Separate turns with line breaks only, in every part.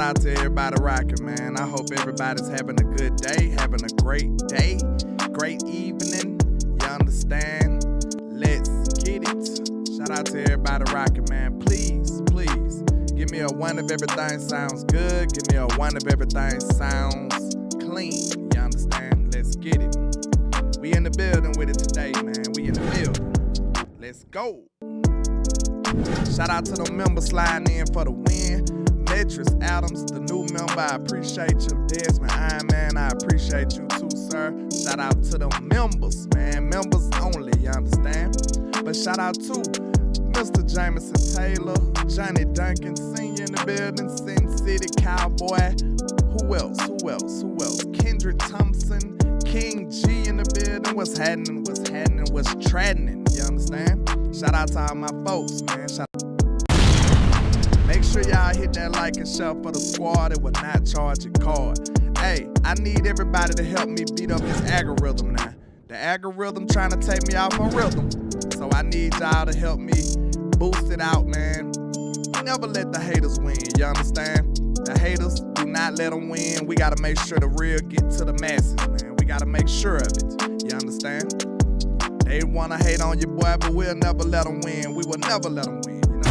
out to everybody rocking, man. I hope everybody's having a good day, having a great day, great evening. You understand? Let's get it. Shout out to everybody rocking, man. Please, please, give me a 1 if everything sounds good. Give me a 1 if everything sounds clean. You understand? Let's get it. We in the building with it today, man. We in the building. Let's go. Shout out to the members sliding in for the win. Metris Adams, the new member, I appreciate you. Desmond Iron Man, I appreciate you too, sir. Shout out to the members, man. Members only, you understand? But shout out to Mr. Jameson Taylor, Johnny Duncan, Senior in the building, Sin City Cowboy. Who else? Kendrick Thompson, King G in the building. What's happening? What's trending? You understand? Shout out to all my folks, man. Make sure y'all hit that like and share for the squad. It will not charge your card. Hey, I need everybody to help me beat up this algorithm now. The algorithm trying to take me off my rhythm. So I need y'all to help me boost it out, man. Never let the haters win, you understand? The haters, do not let them win. We gotta make sure the real get to the masses, man. We gotta make sure of it, you understand? They wanna hate on your boy, but we'll never let them win. We will never let them win, you know?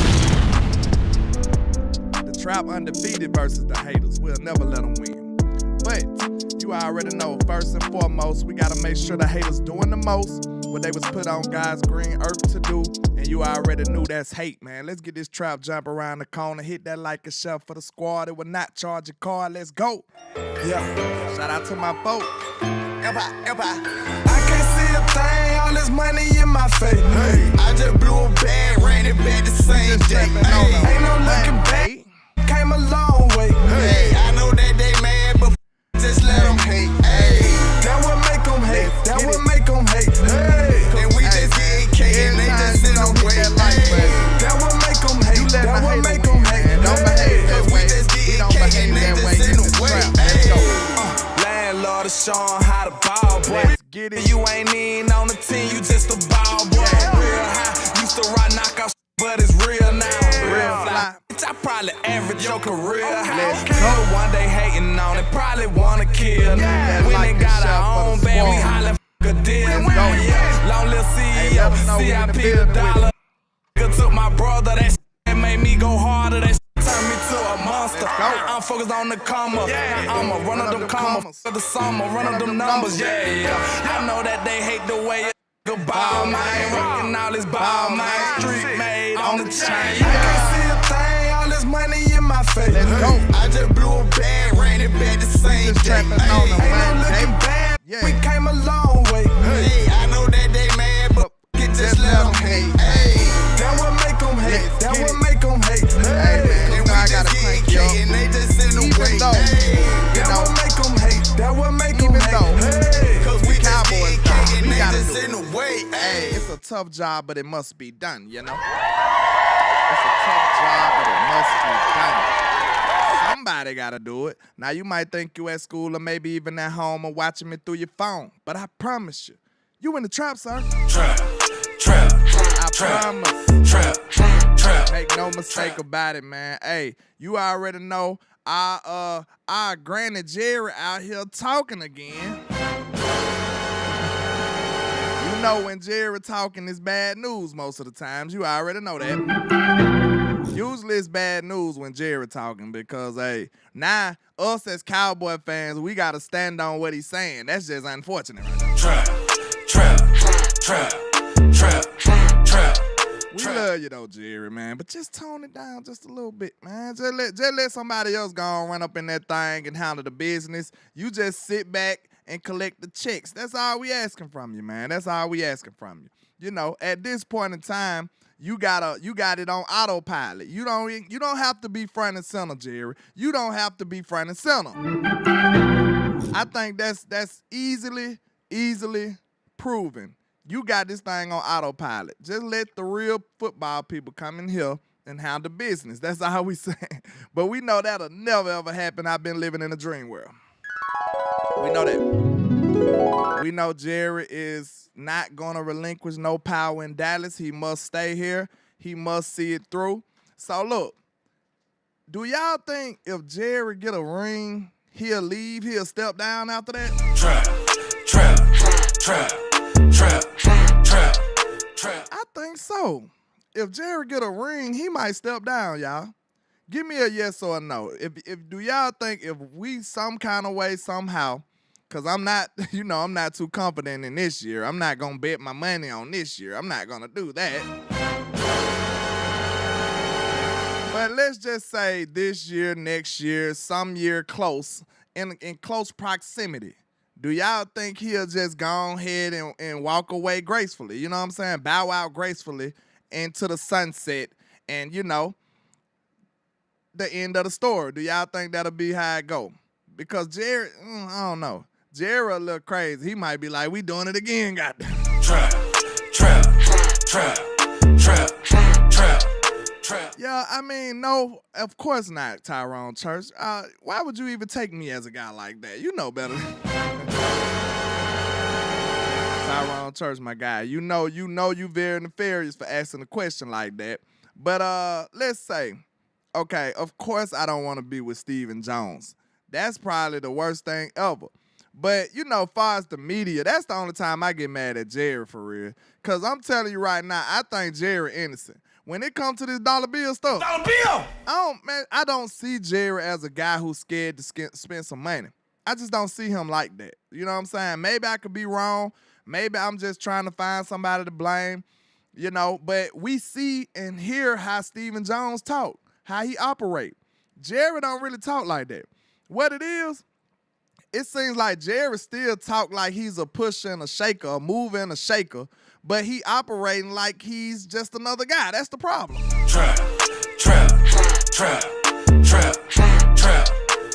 The trap undefeated versus the haters. We'll never let them win. But you already know, first and foremost, we gotta make sure the haters doing the most, what they was put on God's green earth to do, and you already knew that's hate, man. Let's get this trap jump around the corner. Hit that like and share for the squad. It will not charge your card. Let's go. Yeah. Shout out to my folks.
I can't see a thing, all this money in my face. Hey. I just blew a bag, ran it back the same day. Hey. Ain't no looking back, came a long way. Hey. I know that they mad, but just let them hate. Hey. That what make them hate, that what make them hate. Hey. And we just get cake and they just sit on wait. That what make them hate, that what make them hate.
Don't behave that way.
We just get cake and they just sit on wait. Landlord is showing how to ball, boy.
Get it.
You ain't even on the team, you just a ball, boy. Real high, used to rock knockout, but it's real now.
Real fly.
Bitch, I probably average your career.
Let's
go. One day hating on it, probably wanna kill.
Yeah,
We
like
ain't got
the
our
shot
own
for the
band, we
squad.
hollin' a deal.
go.
Long little
Hey, let 'em know we in the
CIP
building
a dollar. Took my brother, that made me go harder. That turned me to a monster. I'm focused on the comma. I'ma run up them commas for the summer, run up them numbers. I know that they hate the way a ball, man. Rockin' all this ball, man. Street made on the chain. I can't see a thing, all this money in my face.
Let's go.
I just blew a bag, ran it back the same
just
day.
trapping on them,
Ain't
man.
no looking back,
Yeah.
we came a long way. Hey, I know that they mad, but just let them hate. Hey, that what make them hate, that what make them hate.
Hey, man, you know I gotta crank you up.
And they just sit in the
Even
way.
though,
That what make them hate, that what make them
Even
hate.
though
Hey, cause we just
Cowboys
get
dog,
cake and
we
they
gotta
just
do
sit
it.
in the way.
Hey, it's a tough job, but it must be done, you know? It's a tough job, but it must be done. Somebody gotta do it. Now, you might think you at school or maybe even at home or watching me through your phone, but I promise you in the trap, sir.
Trap.
I promise.
Trap.
Make no mistake about it, man. Hey, you already know our Granny Jerry out here talking again. You know when Jerry talking is bad news most of the times. You already know that. Usually it's bad news when Jerry talking because, hey, now us as Cowboy fans, we got to stand on what he's saying. That's just unfortunate right now.
Trap.
We love you though, Jerry, man, but just tone it down just a little bit, man. Just let somebody else go and run up in that thing and handle the business. You just sit back and collect the checks. That's all we asking from you, man. That's all we asking from you. You know, at this point in time, you got it on autopilot. You don't have to be front and center, Jerry. You don't have to be front and center. I think that's easily proven. You got this thing on autopilot. Just let the real football people come in here and handle business. That's all we say. But we know that'll never, ever happen. I've been living in a dream world. We know that. We know Jerry is not going to relinquish no power in Dallas. He must stay here. He must see it through. So, look, Do y'all think if Jerry get a ring, he'll leave, he'll step down after that? Trap. I think so. If Jerry get a ring, he might step down, y'all. Give me a yes or a no. If do y'all think if we some kind of way, somehow, because I'm not, I'm not too confident in this year. I'm not going to bet my money on this year. I'm not going to do that. But let's just say this year, next year, some year close, in close proximity. Do y'all think he'll just go ahead and walk away gracefully? You know what I'm saying? Bow out gracefully into the sunset and, the end of the story. Do y'all think that'll be how it go? Because Jerry, I don't know. Jerry a little crazy. He might be like, we doing it again, goddamn. Trap. Yeah, I mean, no, of course not, Tyrone Church. Why would you even take me as a guy like that? You know better. Tyron Church, my guy. You know you very nefarious for asking a question like that. But let's say, okay, of course I don't want to be with Stephen Jones. That's probably the worst thing ever. But, far as the media, that's the only time I get mad at Jerry for real. Because I'm telling you right now, I think Jerry innocent. When it comes to this dollar bill stuff, I don't see Jerry as a guy who's scared to spend some money. I just don't see him like that. You know what I'm saying? Maybe I could be wrong. Maybe I'm just trying to find somebody to blame, But we see and hear how Stephen Jones talk, how he operate. Jerry don't really talk like that. What it is, it seems like Jerry still talk like he's a pusher and a shaker, a mover and a shaker, but he operating like he's just another guy. That's the problem. Trap.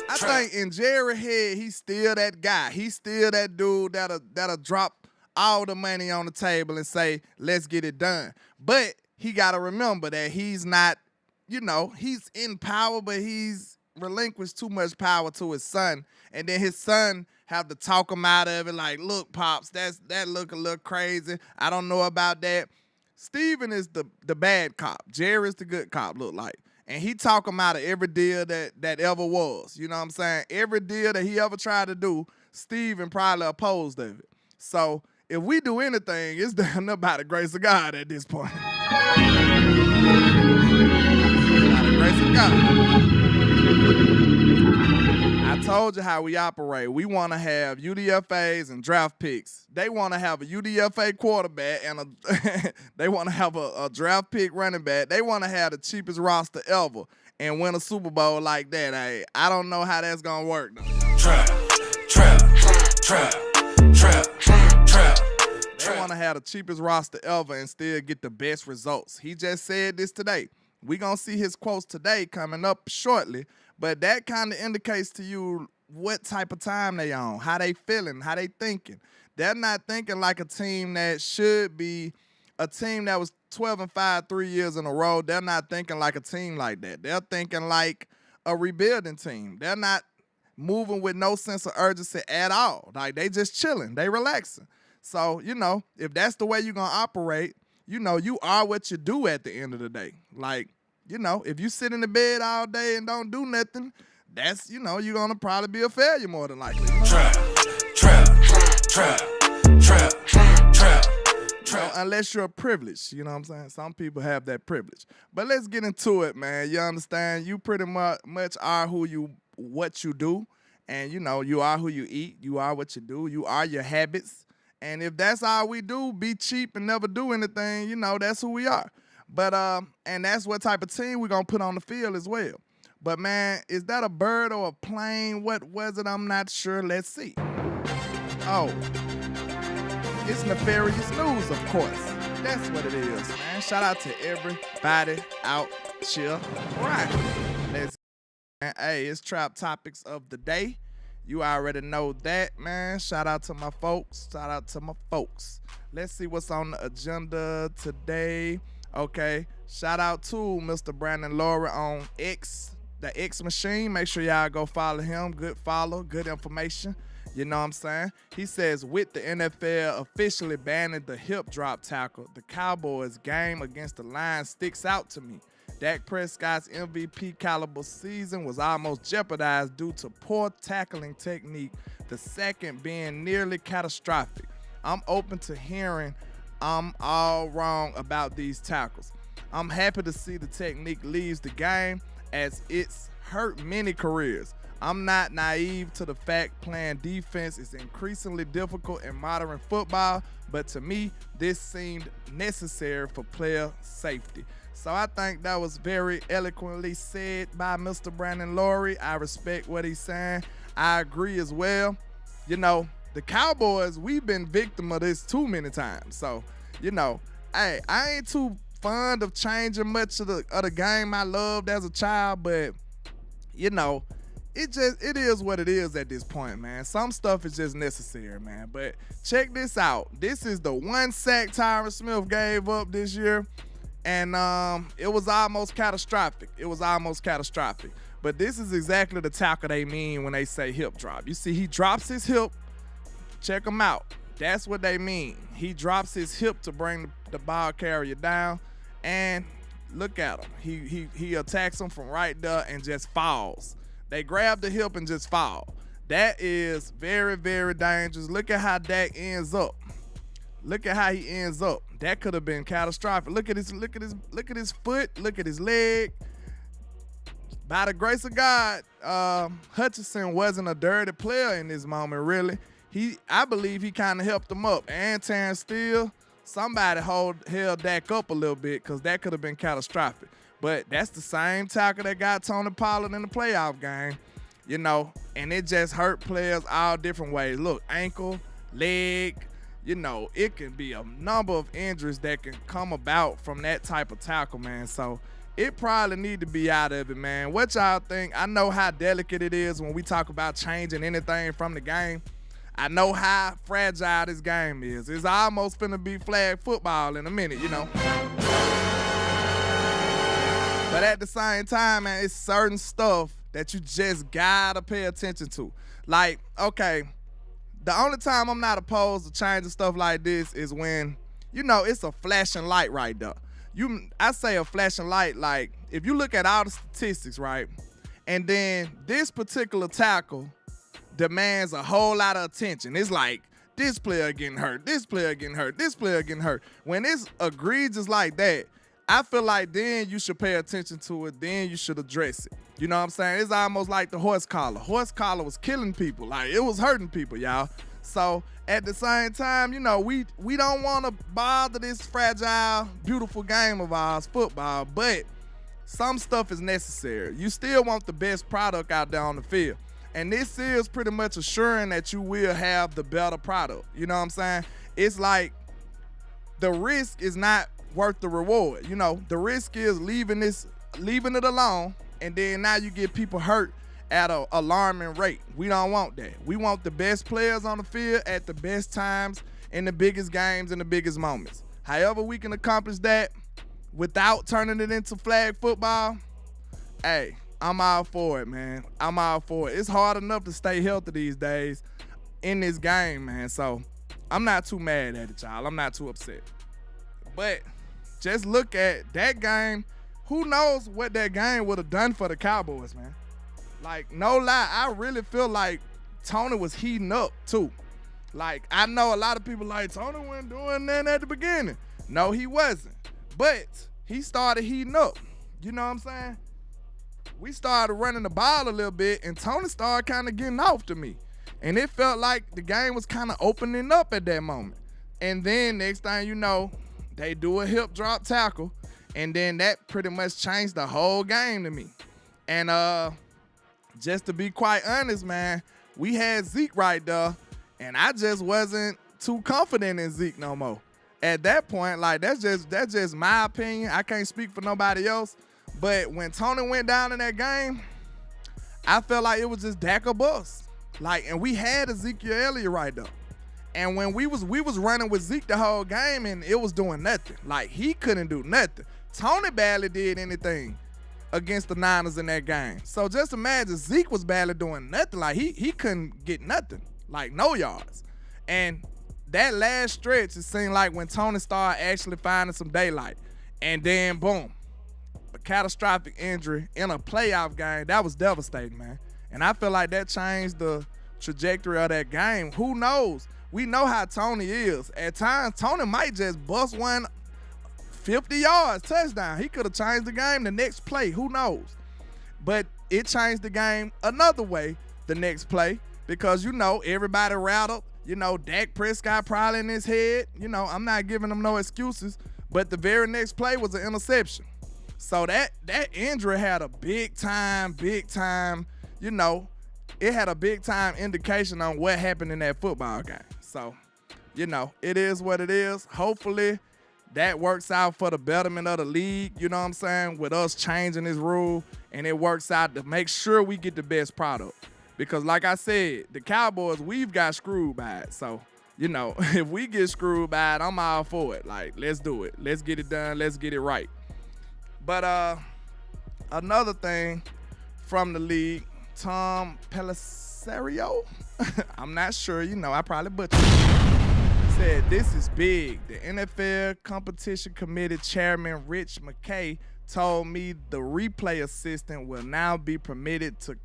I think in Jerry's head, he's still that guy. He's still that dude that'll drop all the money on the table and say, let's get it done. But he got to remember that he's not, he's in power, but he's relinquished too much power to his son. And then his son have to talk him out of it like, look, Pops, that look a little crazy. I don't know about that. Steven is the bad cop. Jerry is the good cop, look like. And he talk him out of every deal that ever was. You know what I'm saying? Every deal that he ever tried to do, Steven probably opposed of it. So if we do anything, it's done by the grace of God at this point. By the grace of God. I told you how we operate. We want to have UDFAs and draft picks. They want to have a UDFA quarterback and they want to have a draft pick running back. They want to have the cheapest roster ever and win a Super Bowl like that. Hey, I don't know how that's going to work, though. Trap. They want to have the cheapest roster ever and still get the best results. He just said this today. We're going to see his quotes today coming up shortly. But that kind of indicates to you what type of time they on, how they feeling, how they thinking. They're not thinking like a team that should be a team that was 12-5 3 years in a row. They're not thinking like a team like that. They're thinking like a rebuilding team. They're not moving with no sense of urgency at all. Like, they just chilling. They relaxing. So, if that's the way you're going to operate, you are what you do at the end of the day. Like, if you sit in the bed all day and don't do nothing, that's, you're going to probably be a failure more than likely. Trap. Unless you're privileged, you know what I'm saying? Some people have that privilege. But let's get into it, man. You understand? You pretty much are what you do. And, you are who you eat. You are what you do. You are your habits. And if that's all we do, be cheap and never do anything, that's who we are. But, and that's what type of team we're going to put on the field as well. But, man, is that a bird or a plane? What was it? I'm not sure. Let's see. Oh, it's nefarious news, of course. That's what it is, man. Shout out to everybody out here. Right. Hey, it's Trap Topics of the Day. You already know that, man. Shout out to my folks. Let's see what's on the agenda today. Okay, shout out to Mr. Brandon Laurie on X, the X Machine. Make sure y'all go follow him. Good follow, good information. You know what I'm saying? He says, with the NFL officially banning the hip drop tackle, the Cowboys game against the Lions sticks out to me. Dak Prescott's MVP caliber season was almost jeopardized due to poor tackling technique, the second being nearly catastrophic. I'm open to hearing I'm all wrong about these tackles. I'm happy to see the technique leaves the game as it's hurt many careers. I'm not naive to the fact playing defense is increasingly difficult in modern football, but to me, this seemed necessary for player safety. So I think that was very eloquently said by Mr. Brandon Laurie. I respect what he's saying. I agree as well. You know, the Cowboys, we've been victim of this too many times. So, you know, hey, I ain't too fond of changing much of the game I loved as a child, but, you know, it is what it is at this point, man. Some stuff is just necessary, man. But check this out. This is the one sack Tyron Smith gave up this year, and it was almost catastrophic. But this is exactly the tackle they mean when they say hip drop. You see, he drops his hip. Check him out. That's what they mean. He drops his hip to bring the ball carrier down, and look at him. He attacks him from right there and just falls. They grab the hip and just fall. That is very, very dangerous. Look at how Dak ends up. Look at how he ends up. That could have been catastrophic. Look at his foot. Look at his leg. By the grace of God, Hutchinson wasn't a dirty player in this moment, really. I believe he kind of helped him up. And Terrence Steele, somebody held Dak up a little bit because that could have been catastrophic. But that's the same tackle that got Tony Pollard in the playoff game, you know, and it just hurt players all different ways. Look, ankle, leg, you know, it can be a number of injuries that can come about from that type of tackle, man. So it probably need to be out of it, man. What y'all think? I know how delicate it is when we talk about changing anything from the game. I know how fragile this game is. It's almost finna be flag football in a minute, you know. But at the same time, man, it's certain stuff that you just gotta pay attention to. Like, okay, the only time I'm not opposed to changing stuff like this is when, you know, it's a flashing light right there. I say a flashing light, like, if you look at all the statistics, right, and then this particular tackle demands a whole lot of attention. It's like, this player getting hurt, this player getting hurt, this player getting hurt. When it's egregious like that, I feel like then you should pay attention to it, then you should address it. You know what I'm saying? It's almost like the horse collar. Horse collar was killing people. Like, it was hurting people, y'all. So at the same time, you know, we don't want to bother this fragile, beautiful game of ours, football, but some stuff is necessary. You still want the best product out there on the field. And this is pretty much assuring that you will have the better product. You know what I'm saying? It's like the risk is not worth the reward. You know, the risk is leaving it alone, and then now you get people hurt at an alarming rate. We don't want that. We want the best players on the field at the best times in the biggest games and the biggest moments. However we can accomplish that without turning it into flag football, hey, I'm all for it, man. I'm all for it. It's hard enough to stay healthy these days in this game, man. So I'm not too mad at it, y'all. I'm not too upset. But just look at that game. Who knows what that game would have done for the Cowboys, man? Like, no lie, I really feel like Tony was heating up, too. Like, I know a lot of people like, Tony wasn't doing that at the beginning. No, he wasn't. But he started heating up. You know what I'm saying? We started running the ball a little bit, and Tony started kind of getting off to me. And it felt like the game was kind of opening up at that moment. And then next thing you know, they do a hip drop tackle, and then that pretty much changed the whole game to me. And just to be quite honest, man, we had Zeke right there, and I just wasn't too confident in Zeke no more. At that point, like, that's just my opinion. I can't speak for nobody else. But when Tony went down in that game, I felt like it was just Dak or bust. Like, and we had Ezekiel Elliott right there. And when we was running with Zeke the whole game, and it was doing nothing. Like, he couldn't do nothing. Tony barely did anything against the Niners in that game. So just imagine, Zeke was barely doing nothing. Like, he couldn't get nothing. Like, no yards. And that last stretch, it seemed like when Tony started actually finding some daylight. And then, boom. catastrophic injury in a playoff game, that was devastating, man. And I feel like that changed the trajectory of that game. Who knows? We know how Tony is. At times, Tony might just bust one 50 yards, touchdown. He could have changed the game the next play. Who knows? But it changed the game another way the next play because, everybody rattled. Dak Prescott probably in his head. I'm not giving him no excuses. But the very next play was an interception. So that injury had a big time, it had a big time indication on what happened in that football game. So, it is what it is. Hopefully that works out for the betterment of the league, you know what I'm saying, with us changing this rule, and it works out to make sure we get the best product. Because like I said, the Cowboys, we've got screwed by it. So, if we get screwed by it, I'm all for it. Like, let's do it. Let's get it done. Let's get it right. But another thing from the league, Tom Pellisario, I'm not sure, I probably butchered it, said, "This is big. The NFL Competition Committee Chairman Rich McKay told me the replay assistant will now be permitted to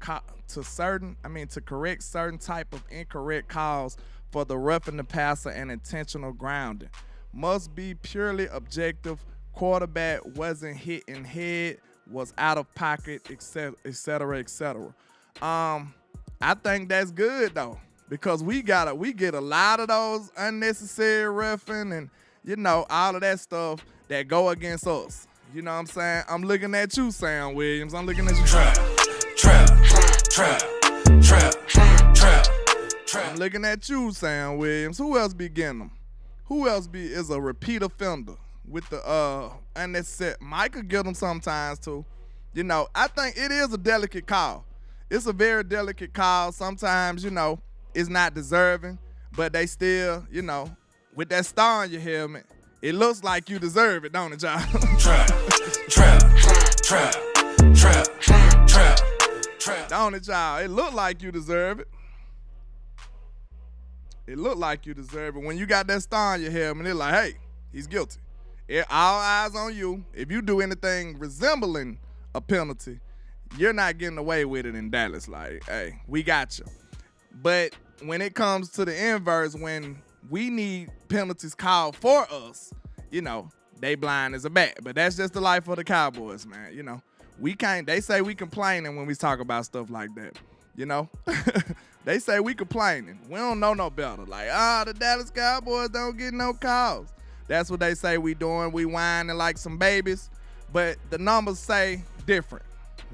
correct certain type of incorrect calls for the roughing the passer and intentional grounding. Must be purely objective. Quarterback wasn't hit in head, was out of pocket, etc., etc., etc." I think that's good though, because we get a lot of those unnecessary roughing and all of that stuff that go against us. You know what I'm saying? I'm looking at you, Sam Williams. I'm looking at you. Trap. I'm looking at you, Sam Williams. Who else be getting them? Who else is a repeat offender with the unnecessary? Mike could get them sometimes too. I think it is a delicate call. It's a very delicate call. Sometimes, it's not deserving, but they still, with that star on your helmet, it looks like you deserve it, don't it, y'all? Trap. Don't it, y'all? It look like you deserve it. It look like you deserve it. When you got that star on your helmet, it's like, hey, he's guilty. All eyes on you. If you do anything resembling a penalty, you're not getting away with it in Dallas. Like, hey, we got you. But when it comes to the inverse, when we need penalties called for us, they blind as a bat. But that's just the life of the Cowboys, man. We can't. They say we complaining when we talk about stuff like that. They say we complaining. We don't know no better. Like, the Dallas Cowboys don't get no calls. That's what they say we doing. We whining like some babies. But the numbers say different.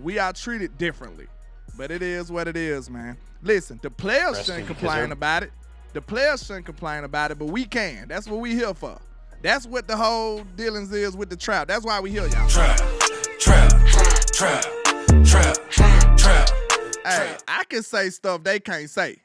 We are treated differently. But it is what it is, man. Listen, the players shouldn't complain about it. The players shouldn't complain about it, but we can. That's what we here for. That's what the whole dealings is with the trap. That's why we here, y'all. Trap. Hey, I can say stuff they can't say.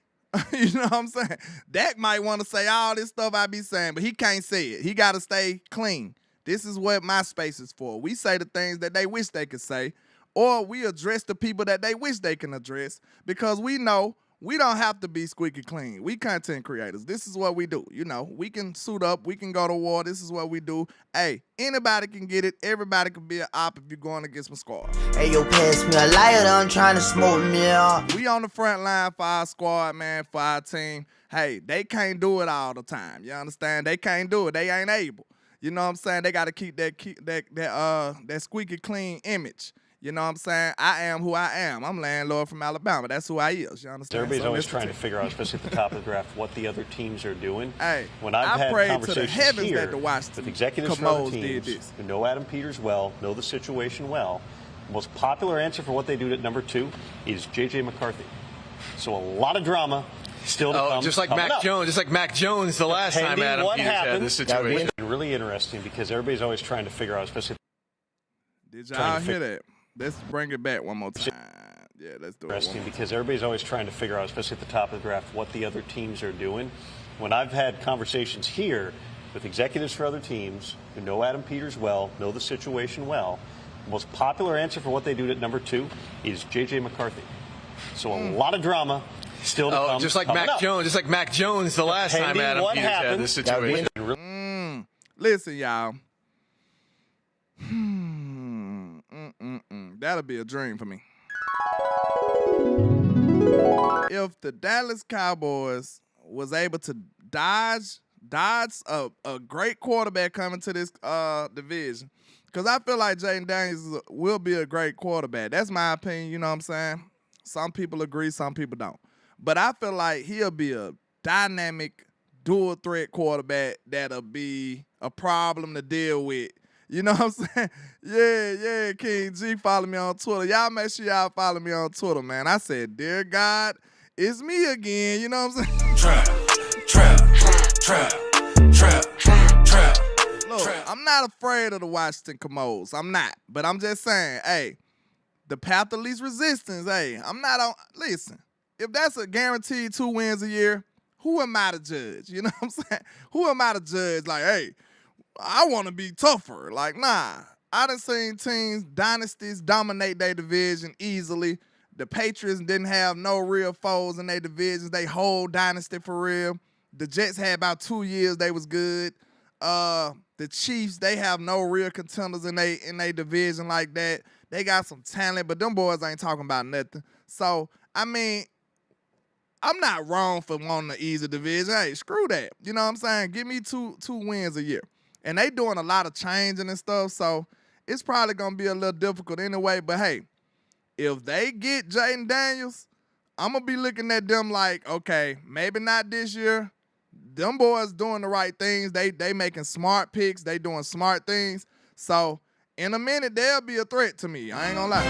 You know what I'm saying? Dak might want to say all this stuff I be saying, but he can't say it. He got to stay clean. This is what my space is for. We say the things that they wish they could say, or we address the people that they wish they can address, because we know we don't have to be squeaky clean. We content creators. This is what we do. We can suit up. We can go to war. This is what we do. Hey, anybody can get it. Everybody can be an op if you're going against my squad.
Hey, yo, pass me a lighter. I'm trying to smoke me up.
We on the front line for our squad, man, for our team. Hey, they can't do it all the time. You understand? They can't do it. They ain't able. You know what I'm saying? They got to keep that squeaky clean image. You know what I'm saying? I am who I am. I'm landlord from Alabama. That's who I is. You understand?
Everybody's always trying to figure out, especially at the top of the draft, what the other teams are doing.
Hey,
when I've had
prayed
conversations
to the heavens
here
that the
with executives from other teams who know Adam Peters well, know the situation well, the most popular answer for what they do at number 2 is J.J. McCarthy. So a lot of drama still to come.
Just like Mac Jones. Just like Mac Jones the last time Adam Peters had this situation.
It's been really interesting because everybody's always trying to figure out, especially.
Did y'all hear that? Let's bring it back one more time. Yeah, let's do it.
Interesting because everybody's always trying to figure out, especially at the top of the draft, what the other teams are doing. When I've had conversations here with executives for other teams who know Adam Peters well, know the situation well, the most popular answer for what they do at number 2 is J.J. McCarthy. So a lot of drama still to come.
Just like Mac Jones. Just like Mac Jones the last time Adam Peters had this situation.
Listen, y'all. That'll be a dream for me. If the Dallas Cowboys was able to dodge a great quarterback coming to this division, because I feel like Jaden Daniels will be a great quarterback. That's my opinion, you know what I'm saying? Some people agree, some people don't. But I feel like he'll be a dynamic, dual-threat quarterback that'll be a problem to deal with. You know what I'm saying? Yeah, King G, follow me on Twitter. Y'all make sure y'all follow me on Twitter, man. I said, dear God, it's me again. You know what I'm saying? Trap. Look, I'm not afraid of the Washington Commodes. I'm not. But I'm just saying, hey, the path of least resistance, hey, I'm not on. Listen, if that's a guaranteed 2 wins a year, who am I to judge? You know what I'm saying? Who am I to judge? Like, hey, I want to be tougher. Like, nah. I done seen teams, dynasties, dominate their division easily. The Patriots didn't have no real foes in their divisions. They whole dynasty for real. The Jets had about 2 years they was good. The Chiefs, they have no real contenders in they division like that. They got some talent, but them boys ain't talking about nothing. So, I mean, I'm not wrong for wanting an easy division. Hey, screw that. You know what I'm saying? Give me two wins a year. And they doing a lot of changing and stuff, so it's probably going to be a little difficult anyway. But, hey, if they get Jaden Daniels, I'm going to be looking at them like, okay, maybe not this year. Them boys doing the right things. They making smart picks. They doing smart things. So, in a minute, they'll be a threat to me. I ain't going to lie.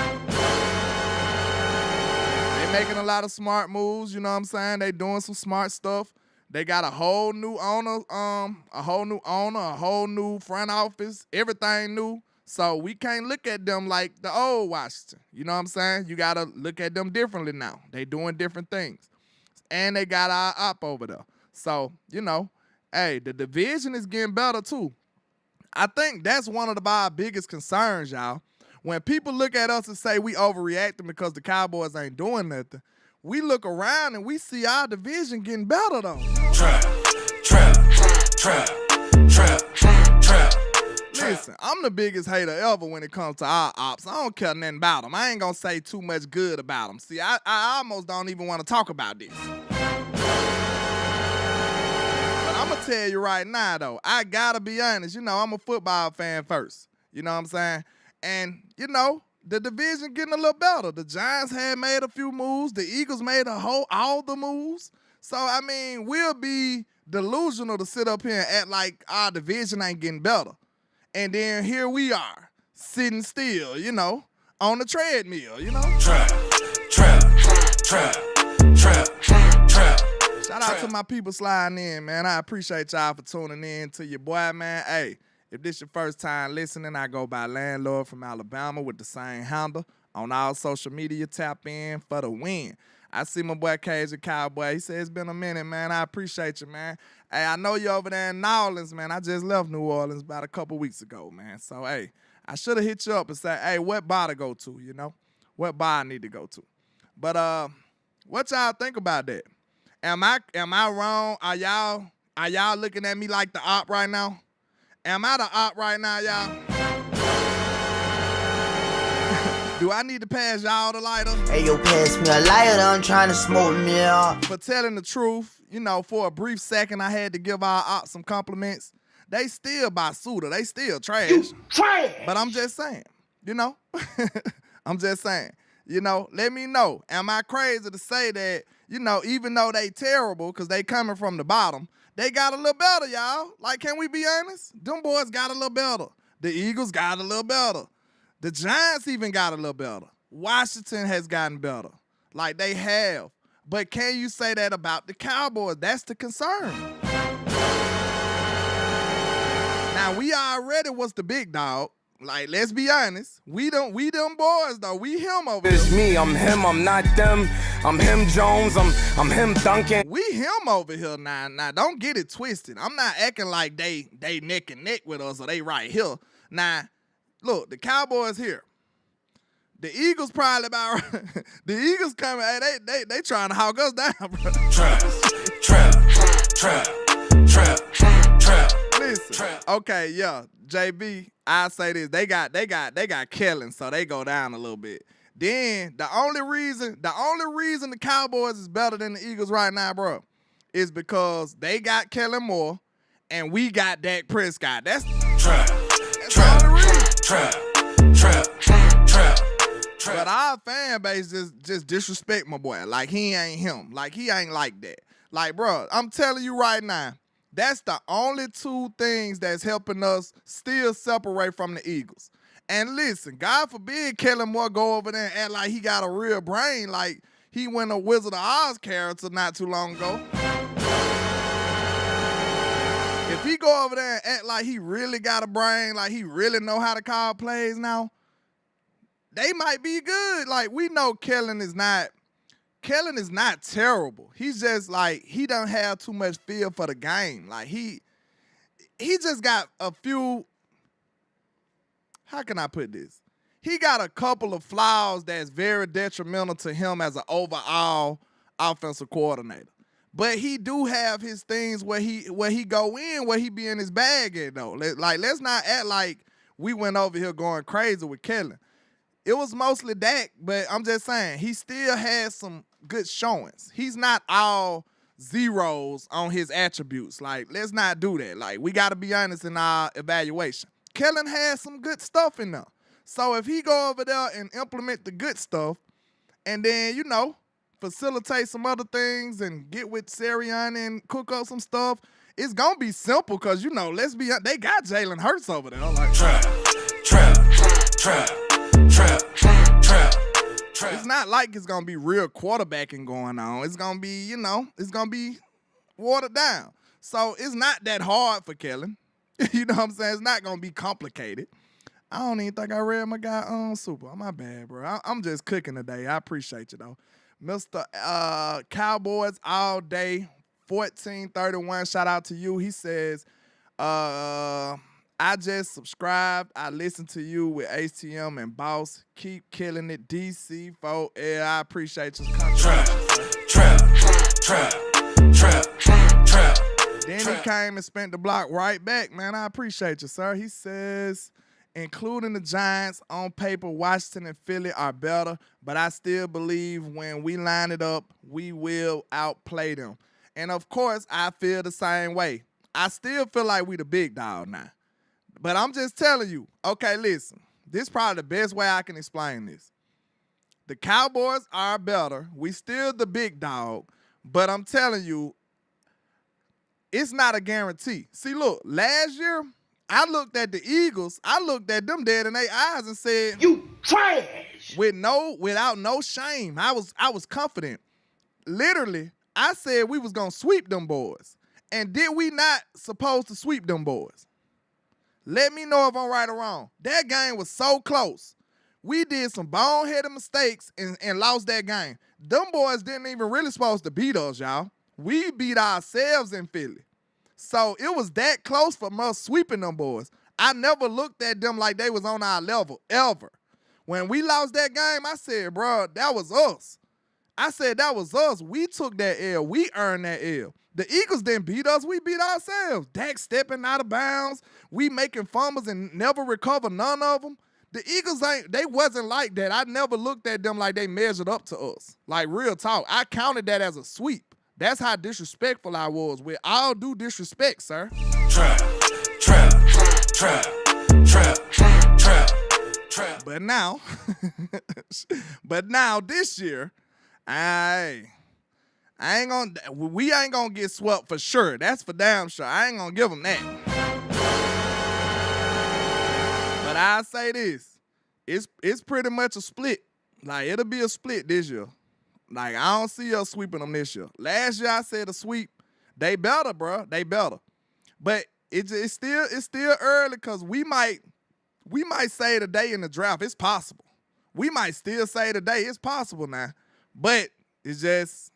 They making a lot of smart moves, you know what I'm saying? They doing some smart stuff. They got a whole new owner, a whole new front office, everything new. So we can't look at them like the old Washington. You know what I'm saying? You got to look at them differently now. They doing different things. And they got our op over there. So, you know, hey, the division is getting better too. I think that's one of our biggest concerns, y'all. When people look at us and say we overreacting because the Cowboys ain't doing nothing, we look around and we see our division getting better, though. Trap. Listen, I'm the biggest hater ever when it comes to our ops. I don't care nothing about them. I ain't going to say too much good about them. See, I almost don't even want to talk about this. But I'm going to tell you right now, though, I got to be honest. You know, I'm a football fan first. You know what I'm saying? And, you know, the division getting a little better. The Giants had made a few moves. The Eagles made all the moves. So, I mean, we'll be delusional to sit up here and act like our division ain't getting better. And then here we are, sitting still, you know, on the treadmill, you know? Trap. Shout out to my people sliding in, man. I appreciate y'all for tuning in to your boy, man. Hey, if this your first time listening, I go by Landlord from Alabama with the same handle. On all social media, tap in for the win. I see my boy Cajun Cowboy. He said it's been a minute, man. I appreciate you, man. Hey, I know you over there in New Orleans, man. I just left New Orleans about a couple weeks ago, man. So, hey, I should have hit you up and said, hey, what bar to go to, you know? What bar I need to go to. But what y'all think about that? Am I wrong? Are y'all looking at me like the op right now? Am I the op right now, y'all? Do I need to pass y'all the lighter?
Hey, yo, pass me a lighter. I'm trying to smoke me up.
For telling the truth, you know, for a brief second, I had to give our ops some compliments. They still basura. They still trash. You trash. But I'm just saying, you know? I'm just saying. You know, let me know. Am I crazy to say that, you know, even though they terrible because they coming from the bottom, they got a little better, y'all. Like, can we be honest? Them boys got a little better. The Eagles got a little better. The Giants even got a little better. Washington has gotten better. Like, they have. But can you say that about the Cowboys? That's the concern. Now, we already was the big dog. Like, let's be honest. We them boys, though. We him over here.
It's me. I'm him. I'm not them. I'm him Jones. I'm him Duncan.
We him over here now. Now, don't get it twisted. I'm not acting like they neck and neck with us or they right here. Now, look, the Cowboys here. The Eagles probably about the Eagles coming. Hey, they trying to hog us down, bro. Trap. Listen. Okay, yeah. JB, I say this, they got Kellen, so they go down a little bit. Then the only reason the Cowboys is better than the Eagles right now, bro, is because they got Kellen Moore and we got Dak Prescott. That's the only reason. But our fan base just disrespect my boy. Like, he ain't him. Like, he ain't like that. Like, bro, I'm telling you right now, that's the only two things that's helping us still separate from the Eagles. And listen, God forbid Kellen Moore go over there and act like he got a real brain, like he went a Wizard of Oz character not too long ago. If he go over there and act like he really got a brain, like he really know how to call plays now, they might be good. Like, we know Kellen is not terrible. He's just like, he don't have too much feel for the game. Like, he just got a few, how can I put this? He got a couple of flaws that's very detrimental to him as an overall offensive coordinator. But he do have his things where he go in, where he be in his bag at, though. Like, let's not act like we went over here going crazy with Kellen. It was mostly Dak, but I'm just saying, he still has some good showings. He's not all zeros on his attributes. Like, let's not do that. Like, we got to be honest in our evaluation. Kellen has some good stuff in there. So if he go over there and implement the good stuff and then, you know, facilitate some other things and get with Sirianni and cook up some stuff, it's going to be simple because, you know, let's be honest, they got Jalen Hurts over there. Like, trap. It's not like it's going to be real quarterbacking going on. It's going to be, you know, it's going to be watered down. So it's not that hard for Kellen. You know what I'm saying? It's not going to be complicated. I don't even think I read my guy Super. My bad, bro. I'm just cooking today. I appreciate you, though. Mr. Cowboys all day, 1431. Shout out to you. He says, I just subscribed. I listened to you with ATM and Boss. Keep killing it. DC4. Yeah, I appreciate your contribution. Trap. Then he came and spent the block right back, man. I appreciate you, sir. He says, including the Giants, on paper, Washington and Philly are better, but I still believe when we line it up, we will outplay them. And, of course, I feel the same way. I still feel like we the big dog now. But I'm just telling you, okay, listen, this is probably the best way I can explain this. The Cowboys are better. We still the big dog, but I'm telling you, it's not a guarantee. See, look, last year, I looked at the Eagles. I looked at them dead in their eyes and said, "You trash!" Without no shame. I was confident. Literally, I said we was gonna sweep them boys. And did we not supposed to sweep them boys? Let me know if I'm right or wrong. That game was so close. We did some boneheaded mistakes and lost that game. Them boys didn't even really supposed to beat us, y'all. We beat ourselves in Philly. So it was that close from us sweeping them boys. I never looked at them like they was on our level, ever. When we lost that game, I said, bro, that was us. I said, that was us. We took that L. We earned that L. The Eagles didn't beat us. We beat ourselves. Dak stepping out of bounds. We making fumbles and never recover none of them. The Eagles, they wasn't like that. I never looked at them like they measured up to us. Like, real talk. I counted that as a sweep. That's how disrespectful I was. With all due disrespect, sir. Trap. But now, this year, we ain't gonna get swept for sure. That's for damn sure. I ain't gonna give them that. But I say this, it's pretty much a split. Like, it'll be a split this year. Like, I don't see us sweeping them this year. Last year I said a sweep. They better, bro. They better. But it's still early because we might say today in the draft. It's possible. We might still say today it's possible now. But it's just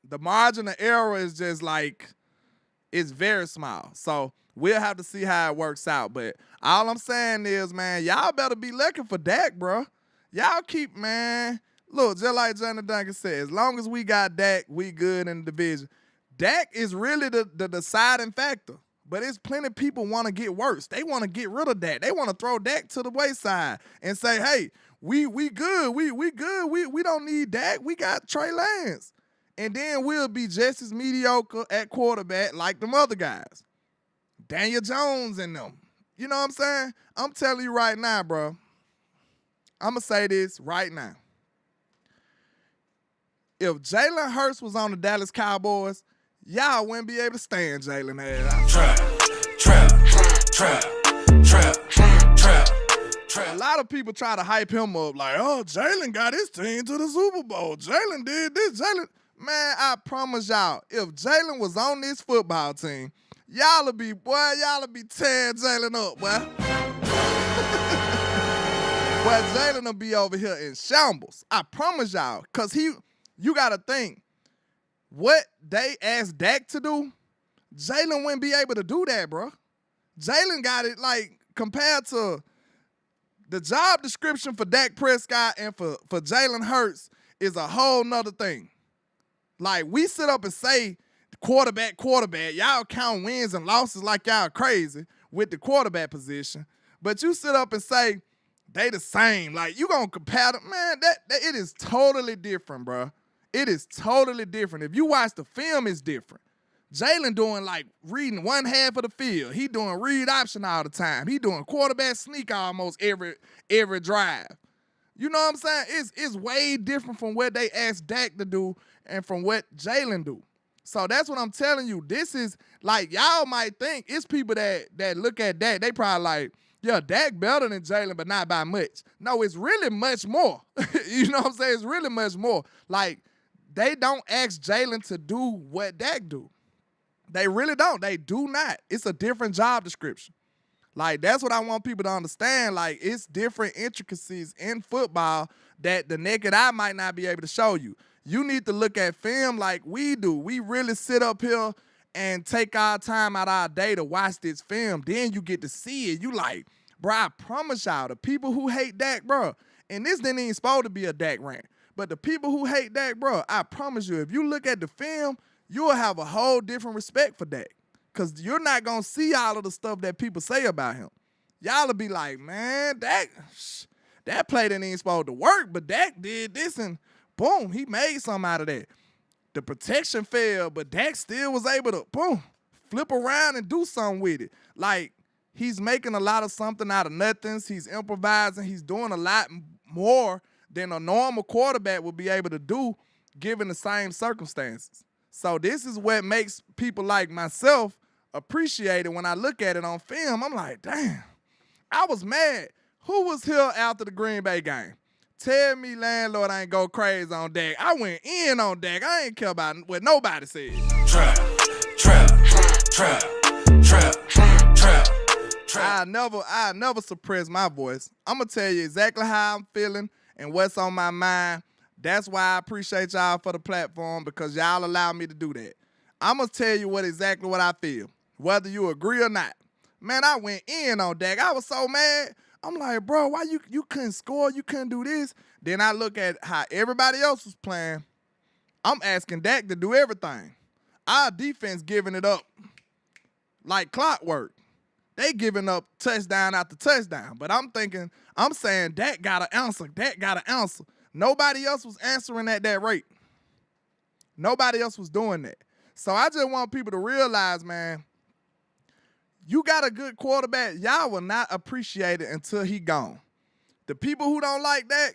the margin of error is just like, it's very small. So we'll have to see how it works out. But all I'm saying is, man, y'all better be looking for Dak, bro. Y'all keep, man. Look, just like Johnny Duncan said, as long as we got Dak, we good in the division. Dak is really the deciding factor. But it's plenty of people want to get worse. They want to get rid of Dak. They want to throw Dak to the wayside and say, hey, we good. We good. We don't need Dak. We got Trey Lance. And then we'll be just as mediocre at quarterback like them other guys. Daniel Jones and them. You know what I'm saying? I'm telling you right now, bro. I'm going to say this right now. If Jalen Hurts was on the Dallas Cowboys, y'all wouldn't be able to stand Jalen ass. A lot of people try to hype him up like, oh, Jalen got his team to the Super Bowl. Jalen did this. Jalen. Man, I promise y'all, if Jalen was on this football team, y'all would be tearing Jalen up, boy. Boy, Jalen will be over here in shambles. I promise y'all, because you got to think, what they asked Dak to do, Jalen wouldn't be able to do that, bro. Jalen got it, like, compared to the job description for Dak Prescott and for Jalen Hurts is a whole nother thing. Like, we sit up and say quarterback. Y'all count wins and losses like y'all crazy with the quarterback position. But you sit up and say they the same. Like, you going to compare them. Man, that it is totally different, bro. It is totally different. If you watch the film, it's different. Jalen doing, like, reading one half of the field. He doing read option all the time. He doing quarterback sneak almost every drive. You know what I'm saying? It's way different from what they asked Dak to do and from what Jalen do. So that's what I'm telling you. This is, like, y'all might think it's people that look at Dak, they probably like, yeah, Dak better than Jalen, but not by much. No, it's really much more. You know what I'm saying? It's really much more. Like, they don't ask Jalen to do what Dak do. They really don't. They do not. It's a different job description. Like, that's what I want people to understand. Like, it's different intricacies in football that the naked eye might not be able to show you. You need to look at film like we do. We really sit up here and take our time out of our day to watch this film. Then you get to see it. You like, bro, I promise y'all, the people who hate Dak, bro, and this didn't even supposed to be a Dak rant, but the people who hate Dak, bro, I promise you, if you look at the film, you'll have a whole different respect for Dak. Because you're not going to see all of the stuff that people say about him. Y'all will be like, man, that play didn't even supposed to work, but Dak did this, and boom, he made something out of that. The protection failed, but Dak still was able to, boom, flip around and do something with it. Like, he's making a lot of something out of nothings. He's improvising. He's doing a lot more than a normal quarterback would be able to do given the same circumstances. So this is what makes people like myself appreciate it. When I look at it on film, I'm like, damn, I was mad. Who was here after the Green Bay game? Tell me landlord ain't go crazy on Dak. I went in on Dak. I ain't care about what nobody said. Trap. I never suppress my voice. I'm going to tell you exactly how I'm feeling and what's on my mind. That's why I appreciate y'all for the platform, because y'all allow me to do that. I'm going to tell you exactly what I feel, whether you agree or not. Man, I went in on Dak. I was so mad. I'm like, bro, why you couldn't score? You couldn't do this? Then I look at how everybody else was playing. I'm asking Dak to do everything. Our defense giving it up like clockwork. They giving up touchdown after touchdown. But I'm saying Dak got to answer. Dak got to answer. Nobody else was answering at that rate. Nobody else was doing that. So I just want people to realize, man, you got a good quarterback, y'all will not appreciate it until he gone. The people who don't like that,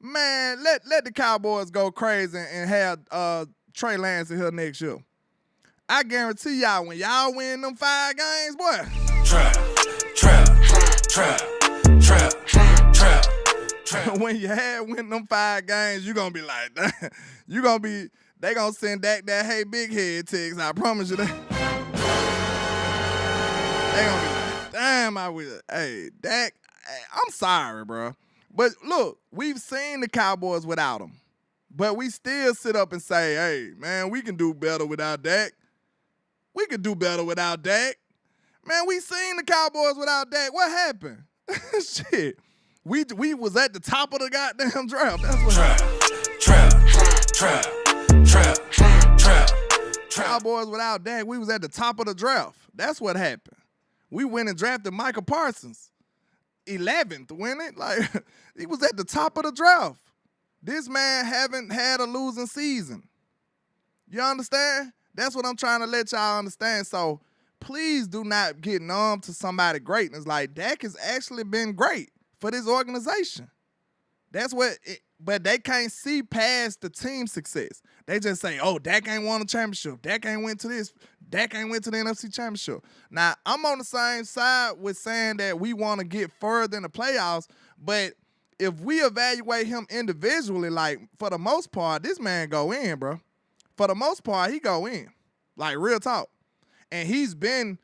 man, let the Cowboys go crazy and have Trey Lance in here next year. I guarantee y'all, when y'all win them 5 games, boy. Trap. When you win them 5 games, you gonna be like, they gonna send Dak that hey big head text. I promise you that. They gonna be like, damn, hey, Dak, I'm sorry, bro. But look, we've seen the Cowboys without him. But we still sit up and say, hey, man, we can do better without Dak. We could do better without Dak. Man, we seen the Cowboys without Dak. What happened? Shit. We was at the top of the goddamn draft. That's what happened. Cowboys without Dak, we was at the top of the draft. That's what happened. We went and drafted Michael Parsons, 11th, wasn't it? Like, he was at the top of the draft. This man haven't had a losing season. You understand? That's what I'm trying to let y'all understand. So please do not get numb to somebody's greatness. Like, Dak has actually been great for this organization. But they can't see past the team success. They just say, oh, Dak ain't won a championship. Dak ain't went to this. Dak ain't went to the NFC championship. Now, I'm on the same side with saying that we want to get further in the playoffs, but if we evaluate him individually, like, for the most part, this man go in, bro. For the most part, he go in. Like, real talk. And he's been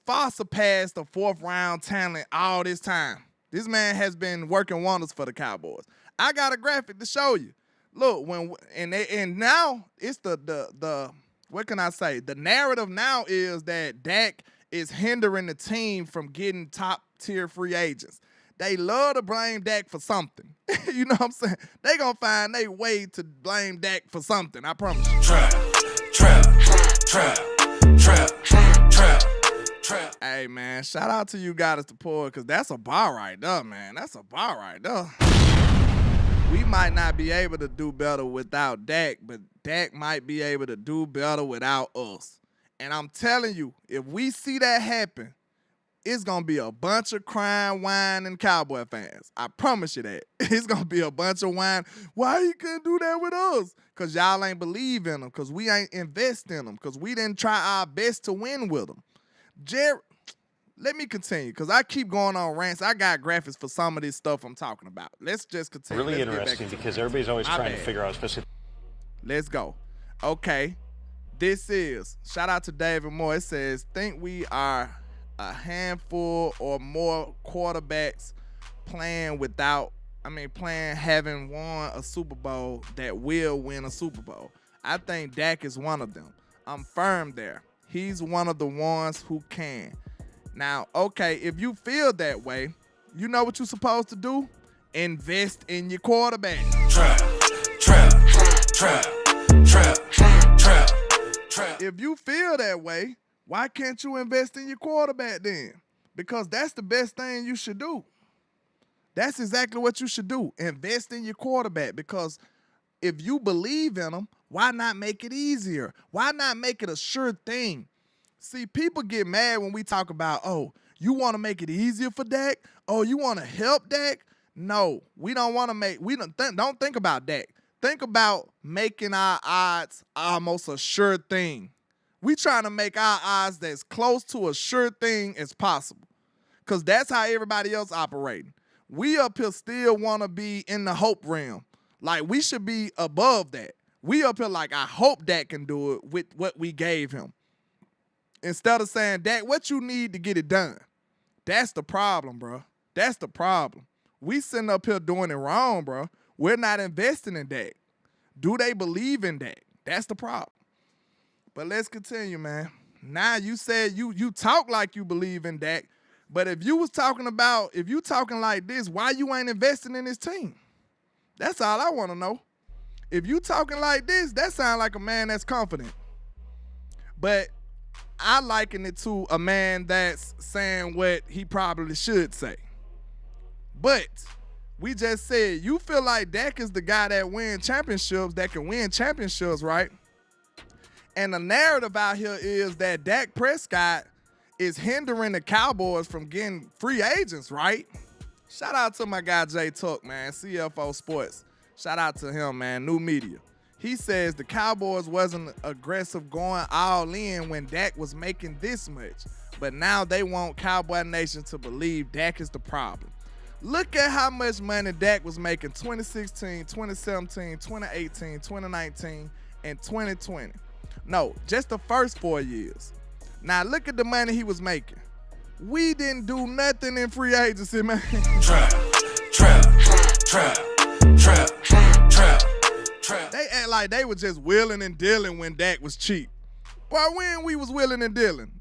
far surpassed the fourth-round talent all this time. This man has been working wonders for the Cowboys. I got a graphic to show you. Look, and now it's the what can I say? The narrative now is that Dak is hindering the team from getting top-tier free agents. They love to blame Dak for something. You know what I'm saying? They gonna find their way to blame Dak for something, I promise you. Trap. Hey, man, shout out to you guys to pull, because that's a bar right there, man. That's a bar right there. We might not be able to do better without Dak, but Dak might be able to do better without us. And I'm telling you, if we see that happen, it's going to be a bunch of crying, whining Cowboy fans. I promise you that. It's going to be a bunch of whine. Why you couldn't do that with us? Because y'all ain't believe in them, because we ain't invest in them, because we didn't try our best to win with them. Jared, let me continue, because I keep going on rants. I got graphics for some of this stuff I'm talking about. Let's just continue.
Really interesting, because everybody's always trying to figure out, especially.
Let's go. Okay. This is, shout out to David Moore. It says, think we are a handful or more quarterbacks playing having won a Super Bowl that will win a Super Bowl. I think Dak is one of them. I'm firm there. He's one of the ones who can. Now, okay, if you feel that way, you know what you're supposed to do? Invest in your quarterback. Trap. If you feel that way, why can't you invest in your quarterback then? Because that's the best thing you should do. That's exactly what you should do. Invest in your quarterback, because if you believe in them, why not make it easier? Why not make it a sure thing? See, people get mad when we talk about, oh, you want to make it easier for Dak? Oh, you want to help Dak? No, we don't want to don't think about Dak. Think about making our odds almost a sure thing. We trying to make our odds as close to a sure thing as possible, because that's how everybody else operating. We up here still want to be in the hope realm. Like, we should be above that. We up here like, I hope Dak can do it with what we gave him. Instead of saying, Dak, what you need to get it done? That's the problem, bro. That's the problem. We sitting up here doing it wrong, bro. We're not investing in Dak. Do they believe in Dak? That's the problem. But let's continue, man. Now, you said you talk like you believe in Dak, but if you talking like this, why you ain't investing in this team? That's all I want to know. If you talking like this, that sounds like a man that's confident. But I liken it to a man that's saying what he probably should say. But we just said, you feel like Dak is the guy that can win championships, right? And the narrative out here is that Dak Prescott is hindering the Cowboys from getting free agents, right? Shout out to my guy Jay Tuck, man, CFO Sports. Shout out to him, man, new media. He says the Cowboys wasn't aggressive going all in when Dak was making this much, but now they want Cowboy Nation to believe Dak is the problem. Look at how much money Dak was making 2016, 2017, 2018, 2019, and 2020. No, just the first 4 years. Now look at the money he was making. We didn't do nothing in free agency, man. Trap. They act like they were just willing and dealing when Dak was cheap. Boy, when we was willing and dealing?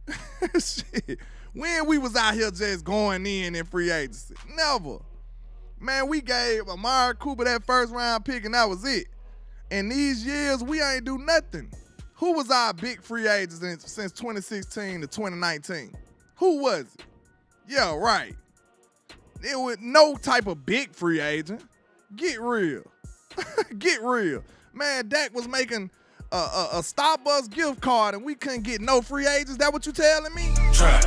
Shit. When we was out here just going in free agency? Never. Man, we gave Amari Cooper that first round pick and that was it. In these years, we ain't do nothing. Who was our big free agents since 2016 to 2019? Who was it? Yeah, right. There was no type of big free agent. Get real. Get real. Man, Dak was making a Starbucks gift card and we couldn't get no free agents. That what you telling me?
Trap.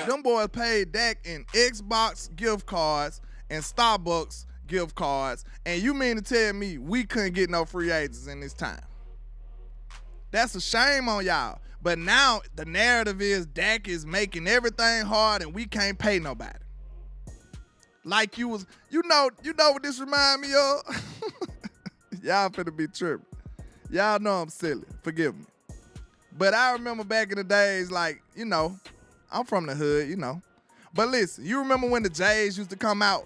Them boys paid Dak in Xbox gift cards and Starbucks gift cards, and you mean to tell me we couldn't get no free agents in this time? That's a shame on y'all. But now the narrative is Dak is making everything hard and we can't pay nobody. Like you know what this remind me of? Y'all finna be tripping. Y'all know I'm silly. Forgive me. But I remember back in the days, like, I'm from the hood, But listen, you remember when the J's used to come out?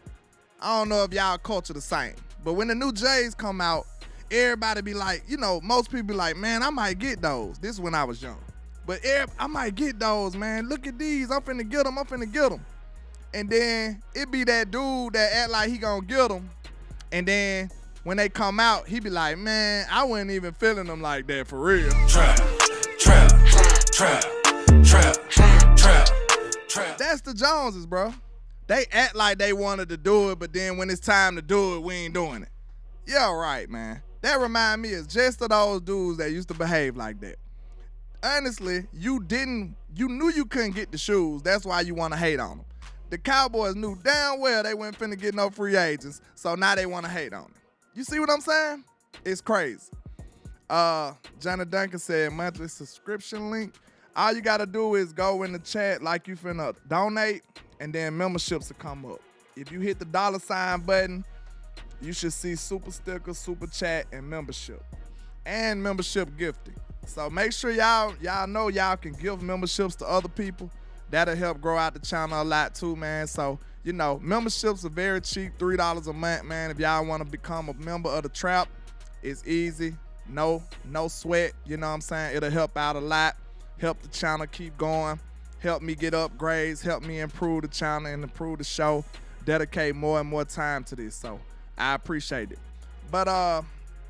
I don't know if y'all culture the same. But when the new J's come out, everybody be like, most people be like, man, I might get those. This is when I was young. But I might get those, man. Look at these. I'm finna get them. And then it be that dude that act like he gonna get them. And then when they come out, he be like, man, I wasn't even feeling them like that for real.
Trap.
That's the Joneses, bro. They act like they wanted to do it, but then when it's time to do it, we ain't doing it. Yeah, right, man. That remind me of just of those dudes that used to behave like that. Honestly, you knew you couldn't get the shoes. That's why you want to hate on them. The Cowboys knew damn well they weren't finna get no free agents, so now they want to hate on them. You see what I'm saying? It's crazy. Johnny Duncan said monthly subscription link. All you gotta do is go in the chat like you finna donate, and then memberships will come up. If you hit the $ button, you should see super sticker, super chat, and membership gifting. So make sure y'all know y'all can give memberships to other people. That'll help grow out the channel a lot too, man. So, memberships are very cheap, $3 a month, man. If y'all want to become a member of the Trap, it's easy. No sweat, you know what I'm saying? It'll help out a lot, help the channel keep going, help me get upgrades, help me improve the channel and improve the show, dedicate more and more time to this. So I appreciate it. But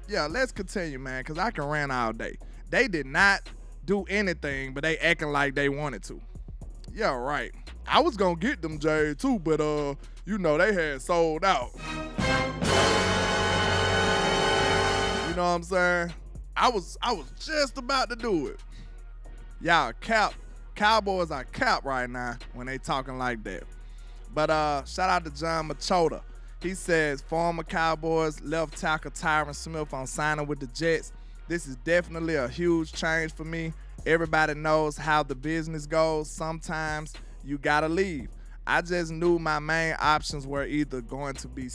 yeah, let's continue, man, because I can rant all day. They did not do anything, but they acting like they wanted to. Yeah, right. I was gonna get them J's too, but they had sold out. You know what I'm saying? I was just about to do it. Y'all Cowboys are cap right now when they talking like that. But shout out to John Machota. He says former Cowboys left tackle Tyron Smith on signing with the Jets. This is definitely a huge change for me. Everybody knows how the business goes. Sometimes you gotta leave. I just knew my main options were either going to be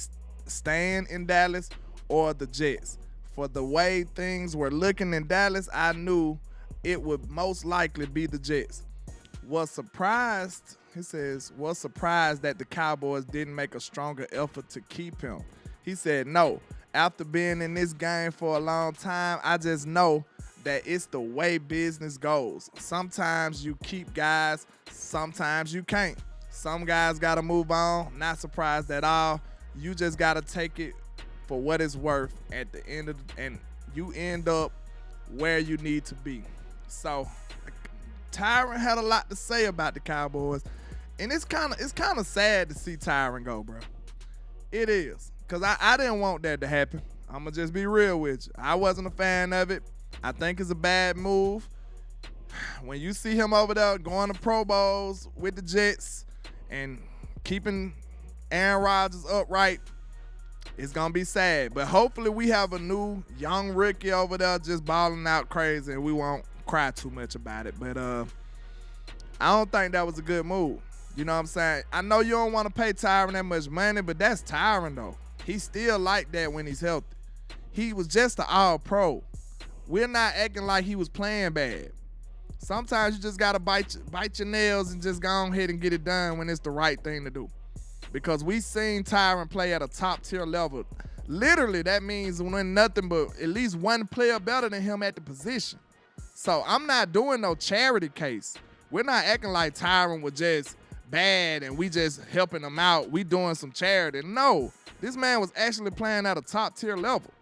staying in Dallas or the Jets. For the way things were looking in Dallas, I knew it would most likely be the Jets. Was surprised that the Cowboys didn't make a stronger effort to keep him. He said, no, after being in this game for a long time, I just know that it's the way business goes. Sometimes you keep guys, sometimes you can't. Some guys got to move on. Not surprised at all. You just got to take it for what it's worth at the end of and you end up where you need to be. So Tyron had a lot to say about the Cowboys, and it's kind of sad to see Tyron go, bro. It is, because I didn't want that to happen. I'm going to just be real with you. I wasn't a fan of it. I think it's a bad move. When you see him over there going to Pro Bowls with the Jets and keeping Aaron Rodgers upright, it's going to be sad. But hopefully we have a new young rookie over there just balling out crazy and we won't cry too much about it. But I don't think that was a good move. You know what I'm saying? I know you don't want to pay Tyron that much money, but that's Tyron, though. He's still like that when he's healthy. He was just an all-pro. We're not acting like he was playing bad. Sometimes you just got to bite your nails and just go ahead and get it done when it's the right thing to do. Because we seen Tyron play at a top-tier level. Literally, that means when nothing but at least one player better than him at the position. So I'm not doing no charity case. We're not acting like Tyron was just bad and we just helping him out. We doing some charity. No, this man was actually playing at a top-tier level.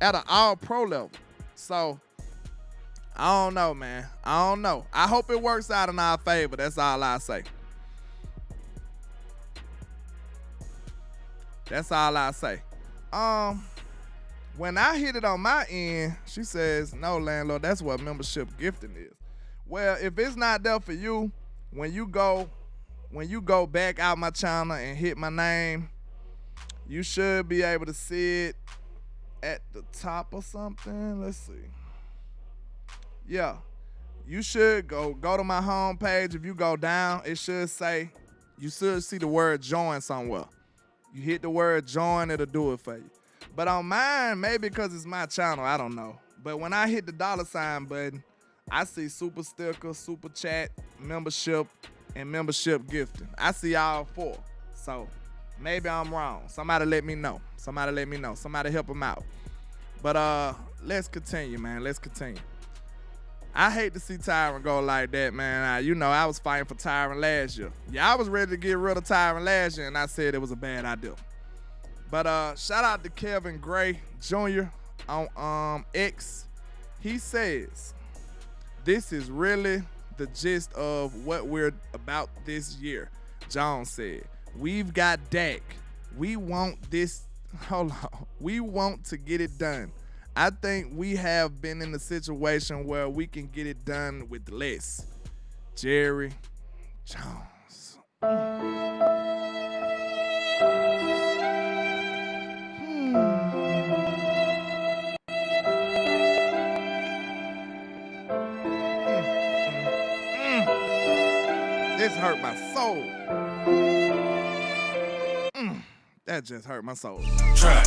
at an all-pro level. So, I don't know, man. I don't know. I hope it works out in our favor. That's all I say. That's all I say. When I hit it on my end, she says, no, landlord, that's what membership gifting is. Well, if it's not there for you, when you go back out my channel and hit my name, you should be able to see it at the top or something. Let's see. Yeah, you should go to my home page. If you go down, it should say, you should see the word join somewhere. You hit the word join, it'll do it for you. But on mine, maybe because it's my channel, I don't know. But when I hit the $ button, I see super sticker, super chat, membership, and membership gifting. I see all 4. So maybe I'm wrong. Somebody let me know. Somebody help them out. But let's continue, man. Let's continue. I hate to see Tyron go like that, man. I was fighting for Tyron last year. Yeah, I was ready to get rid of Tyron last year, and I said it was a bad idea. But shout out to Kevin Gray Jr. on X. He says, this is really the gist of what we're about this year. John said, we've got Dak. We want this. Hold on. We want to get it done. I think we have been in a situation where we can get it done with less. Jerry Jones. This hurt my soul. That just hurt my soul. Trap.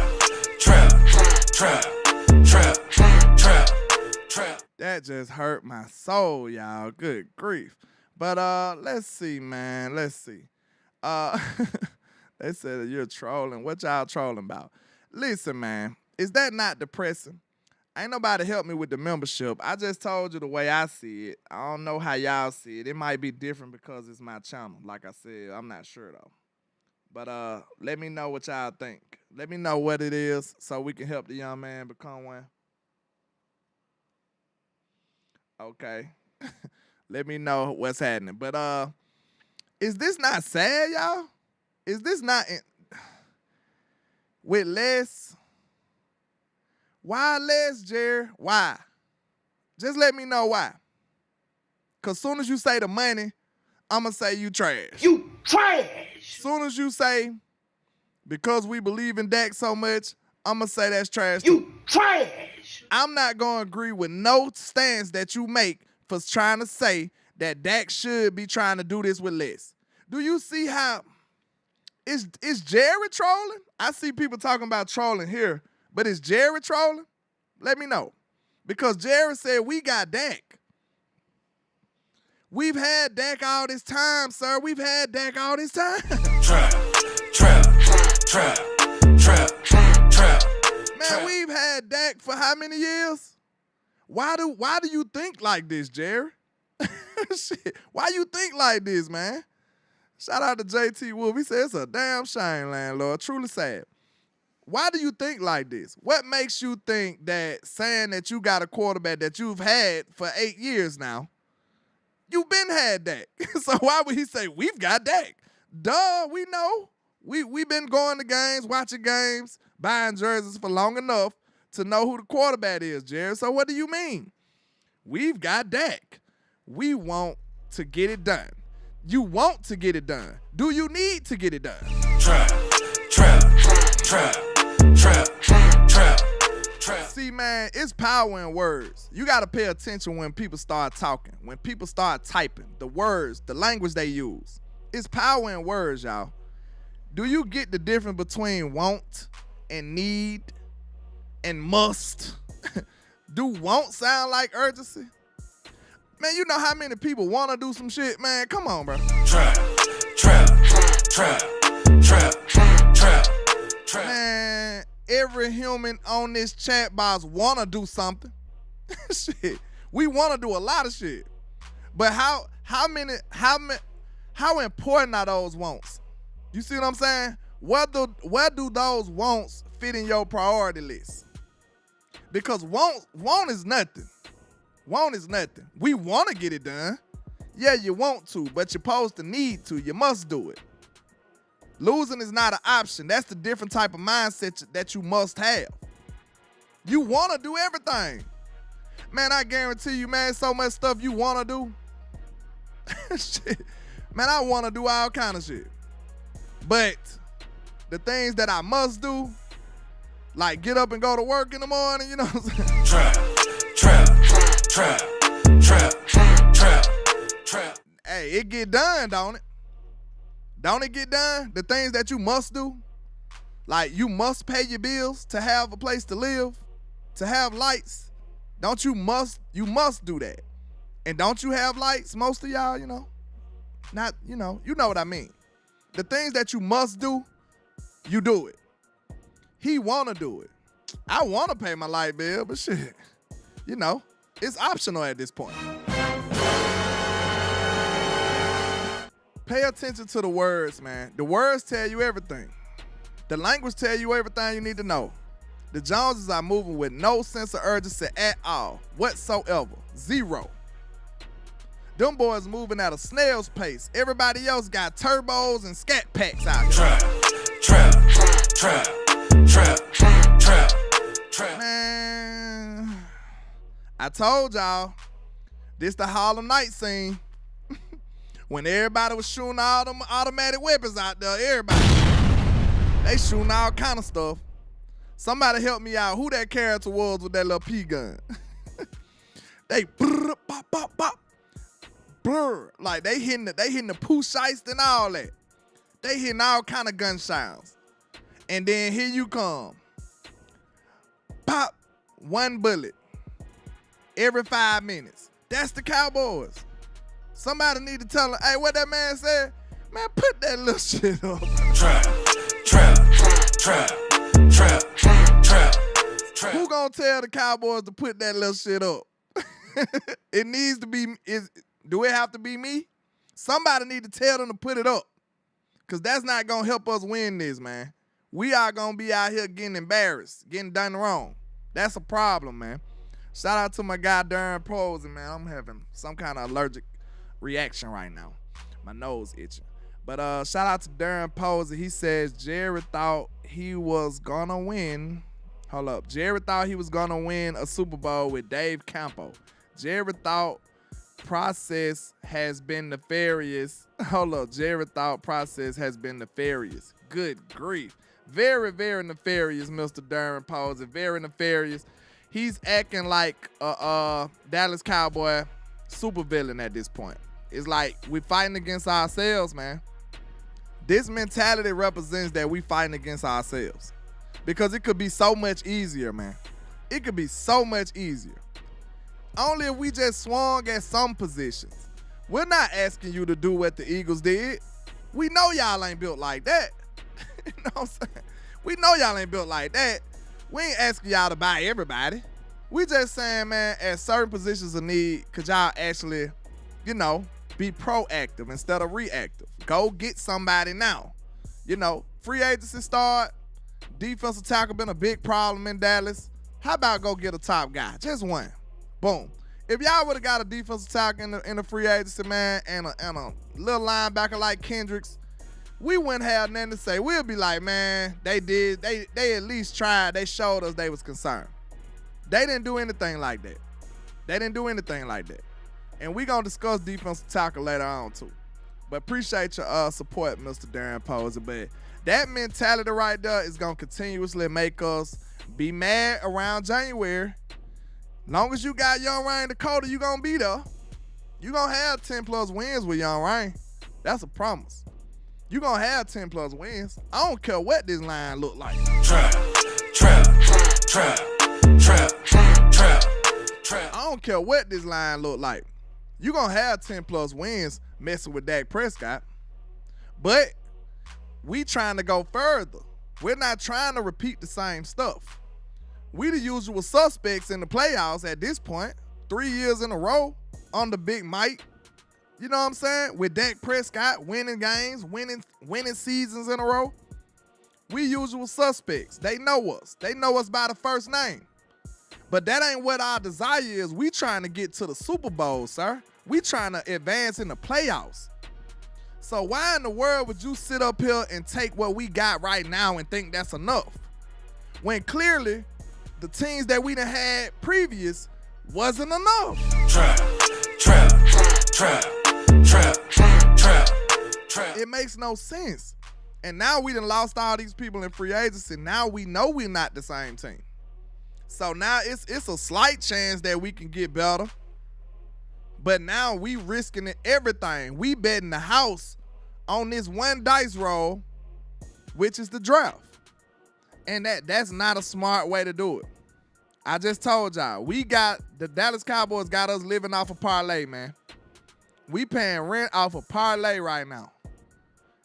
That just hurt my soul, y'all. Good grief. But let's see, man. Let's see. They said you're trolling. What y'all trolling about? Listen, man. Is that not depressing? Ain't nobody help me with the membership. I just told you the way I see it. I don't know how y'all see it. It might be different because it's my channel. Like I said, I'm not sure though. But let me know what y'all think. Let me know what it is so we can help the young man become one. Okay. Let me know what's happening. But is this not sad, y'all? Is this not with less? Why less, Jerry? Why? Just let me know why. Because soon as you say the money, I'm going to say you trash. You trash! Soon as you say, because we believe in Dak so much, I'm going to say that's trash. You trash! I'm not going to agree with no stance that you make for trying to say that Dak should be trying to do this with less. Do you see how... Is Jerry trolling? I see people talking about trolling here, but is Jerry trolling? Let me know. Because Jerry said we got Dak. We've had Dak all this time, sir. We've had Dak all this time. Trap. Man, we've had Dak for how many years? Why do you think like this, Jerry? Shit. Why you think like this, man? Shout out to JT Wolf. He said it's a damn shame, landlord. Truly sad. Why do you think like this? What makes you think that saying that you got a quarterback that you've had for 8 years now, you've been had Dak? So why would he say, we've got Dak? Duh, we know. We've been going to games, watching games, buying jerseys for long enough to know who the quarterback is, Jared. So what do you mean? We've got Dak. We want to get it done. You want to get it done. Do you need to get it done? Trap. See, man, it's power in words. You got to pay attention when people start talking, when people start typing, the words, the language they use. It's power in words, y'all. Do you get the difference between want and need and must? Do want sound like urgency? Man, you know how many people want to do some shit, man? Come on, bro. Trap. Man, every human on this chat box want to do something. Shit. We want to do a lot of shit. But how important are those wants? You see what I'm saying? Where do those wants fit in your priority list? Because want is nothing. Want is nothing. We want to get it done. Yeah, you want to, but you're supposed to need to. You must do it. Losing is not an option. That's the different type of mindset that you must have. You want to do everything. Man, I guarantee you, man, so much stuff you want to do. Shit. Man, I want to do all kind of shit. But the things that I must do, like get up and go to work in the morning, you know what I'm saying? Trap. Hey, it get done, don't it? Don't it get done? The things that you must do, like you must pay your bills to have a place to live, to have lights. You must do that. And don't you have lights? Most of y'all, you know what I mean. The things that you must do, you do it. He want to do it. I want to pay my light bill, but shit, it's optional at this point. Pay attention to the words, man. The words tell you everything. The language tell you everything you need to know. The Joneses are moving with no sense of urgency at all, whatsoever. Zero. Them boys moving at a snail's pace. Everybody else got turbos and scat packs out here. Trap. Man, I told y'all, this the Harlem Night scene. When everybody was shooting all them automatic weapons out there, everybody, they shooting all kind of stuff. Somebody help me out. Who that character was with that little P gun? They brr, pop, pop, pop. Brr. Like they hitting the poo shiest and all that. They hitting all kind of gun sounds. And then here you come. Pop, one bullet. Every 5 minutes. That's the Cowboys. Somebody need to tell them, hey, what that man said? Man, put that little shit up. Trap. Who gonna tell the Cowboys to put that little shit up? It needs to be, do it have to be me? Somebody need to tell them to put it up. Because that's not gonna help us win this, man. We are gonna be out here getting embarrassed, getting done wrong. That's a problem, man. Shout out to my guy, Darren Posey, man. I'm having some kind of allergic reaction right now. My nose itching. But shout out to Darren Posey. He says Jerry thought he was gonna win. Hold up. Jerry thought he was gonna win a Super Bowl with Dave Campo. Jerry thought process has been nefarious. Hold up. Jerry thought process has been nefarious. Good grief. Very, very nefarious, Mr. Darren Posey. Very nefarious. He's acting like a Dallas Cowboy supervillain at this point. It's like we're fighting against ourselves, man. This mentality represents that we fighting against ourselves. Because it could be so much easier, man. It could be so much easier. Only if we just swung at some positions. We're not asking you to do what the Eagles did. We know y'all ain't built like that. You know what I'm saying? We know y'all ain't built like that. We ain't asking y'all to buy everybody. We just saying, man, at certain positions of need, could y'all actually, be proactive instead of reactive. Go get somebody now. Free agency start. Defensive tackle been a big problem in Dallas. How about go get a top guy? Just one. Boom. If y'all would have got a defensive tackle in the free agency, man, and a little linebacker like Kendricks, we wouldn't have nothing to say. We'll be like, man, they at least tried. They showed us they was concerned. They didn't do anything like that. And we going to discuss defensive tackle later on, too. But appreciate your support, Mr. Darren Posey. But that mentality right there is going to continuously make us be mad around January. Long as you got Young Rain Dakota, you going to be there. You going to have 10-plus wins with Young Rain. That's a promise. You going to have 10-plus wins. I don't care what this line look like. Trap. I don't care what this line look like. You going to have 10-plus wins messing with Dak Prescott. But we trying to go further. We're not trying to repeat the same stuff. We the usual suspects in the playoffs at this point. 3 years in a row under Big Mike. You know what I'm saying? With Dak Prescott winning games, winning seasons in a row. We usual suspects. They know us. They know us by the first name. But that ain't what our desire is. We trying to get to the Super Bowl, sir. We trying to advance in the playoffs. So why in the world would you sit up here and take what we got right now and think that's enough? When clearly the teams that we done had previous wasn't enough.
Trap.
It makes no sense. And now we done lost all these people in free agency. Now we know we're not the same team. So now it's a slight chance that we can get better. But now we risking everything. We betting the house on this one dice roll, which is the draft. And that's not a smart way to do it. I just told y'all, the Dallas Cowboys got us living off a parlay, man. We paying rent off a parlay right now.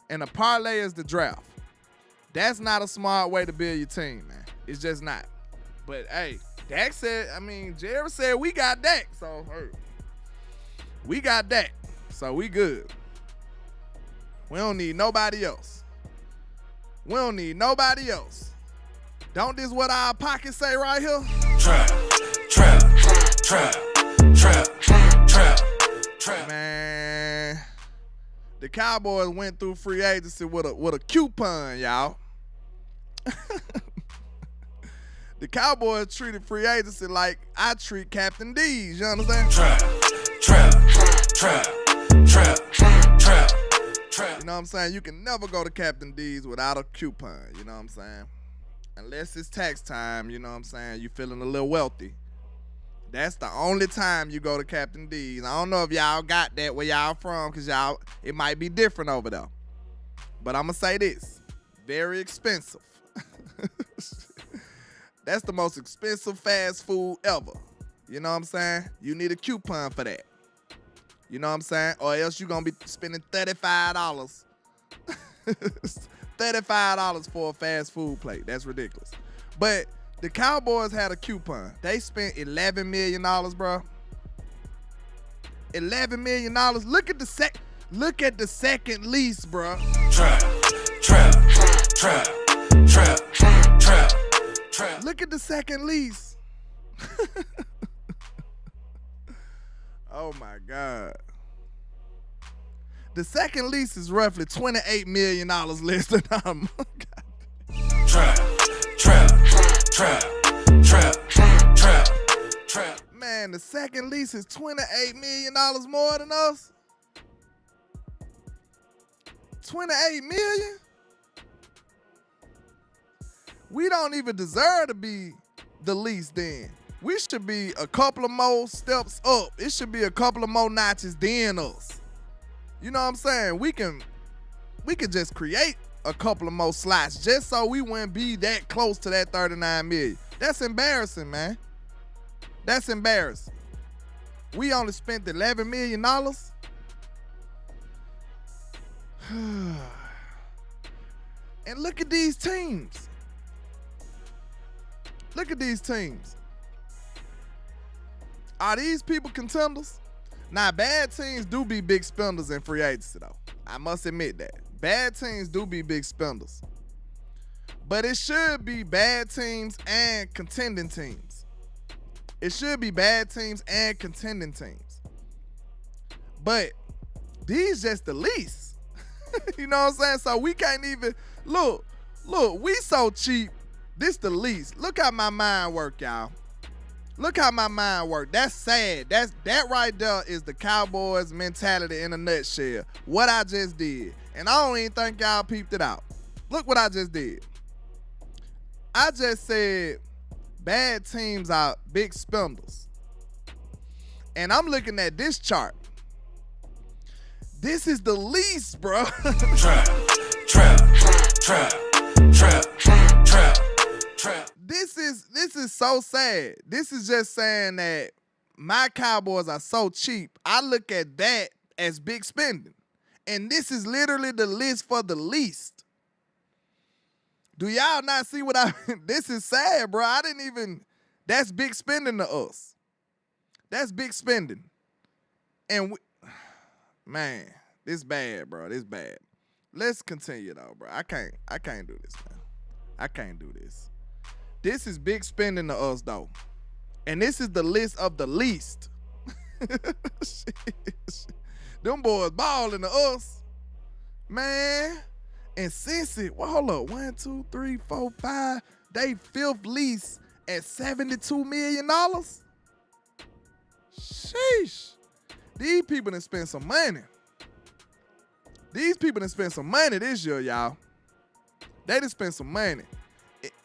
And a parlay is the draft. That's not a smart way to build your team, man. It's just not. But, hey, Jerry said we got Dak. So, hey, we got Dak. So, we good. We don't need nobody else. Don't this what our pockets say right here?
Trap.
Man, the Cowboys went through free agency with a coupon, y'all. The Cowboys treated free agency like I treat Captain D's. You understand?
Trap.
You know what I'm saying? You can never go to Captain D's without a coupon. You know what I'm saying? Unless it's tax time, you know what I'm saying? You feeling a little wealthy. That's the only time you go to Captain D's. I don't know if y'all got that where y'all from, because it might be different over there. But I'm going to say this. Very expensive. That's the most expensive fast food ever. You know what I'm saying? You need a coupon for that. You know what I'm saying? Or else you're going to be spending $35. $35 for a fast food plate. That's ridiculous. But the Cowboys had a coupon. They spent $11 million, bro. $11 million. Look at the second lease, bro.
Trap.
Look at the second lease. Oh my God. The second lease is roughly $28 million less than our money.
Trap.
Man, the second lease is $28 million more than us. $28 million? We don't even deserve to be the least then. We should be a couple of more steps up. It should be a couple of more notches than us. You know what I'm saying? We can just create a couple of more slots just so we wouldn't be that close to that $39 million. That's embarrassing, man. That's embarrassing. We only spent $11 million. And look at these teams. Look at these teams. Are these people contenders? Now, bad teams do be big spenders in free agency, though. I must admit that. Bad teams do be big spenders. But it should be bad teams and contending teams. It should be bad teams and contending teams. But these just the least. You know what I'm saying? So we can't even, look, we so cheap. This the least. Look how my mind work, y'all. Look how my mind work. That's sad. That right there is the Cowboys mentality in a nutshell. What I just did. And I don't even think y'all peeped it out. Look what I just did. I just said bad teams are big spenders. And I'm looking at this chart. This is the least, bro.
Trap.
This is so sad. This is just saying that my Cowboys are so cheap. I look at that as big spending. And this is literally the list for the least. Do y'all not see what this is sad, bro. That's big spending to us. That's big spending. And man, this bad, bro. This bad. Let's continue though, bro. I can't do this, man. I can't do this. This is big spending to us, though. And this is the list of the least. Them boys balling to us. Man. And Cincy, well, hold up. 1, 2, 3, 4, 5. They 5th least at $72 million. Sheesh. These people done spent some money. These people done spent some money this year, y'all. They done spent some money.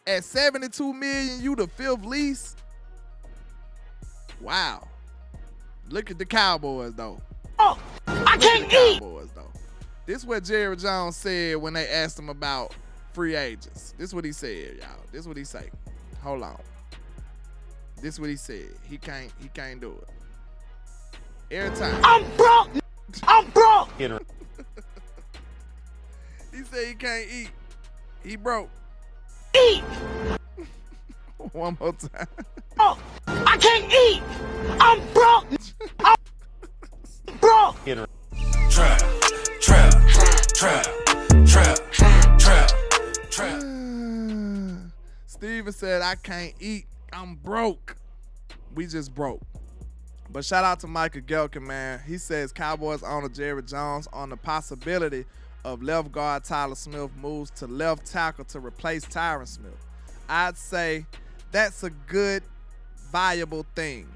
At $72 million, you the 5th least? Wow. Look at the Cowboys, though.
Oh, I can't eat.
Cowboys, though. This is what Jerry Jones said when they asked him about free agents. This is what he said, y'all. This is what he said. Hold on. This is what he said. He can't do it. Every time.
I'm broke. I'm broke.
He said he can't eat. He broke.
Eat.
One more time.
Oh, I can't eat. I'm broke. I'm broke. Trap.
Steven said, I can't eat. I'm broke. We just broke. But shout out to Michael Gelkin, man. He says Cowboys owner Jerry Jones on the possibility of left guard Tyler Smith moves to left tackle to replace Tyron Smith. I'd say that's a good, viable thing.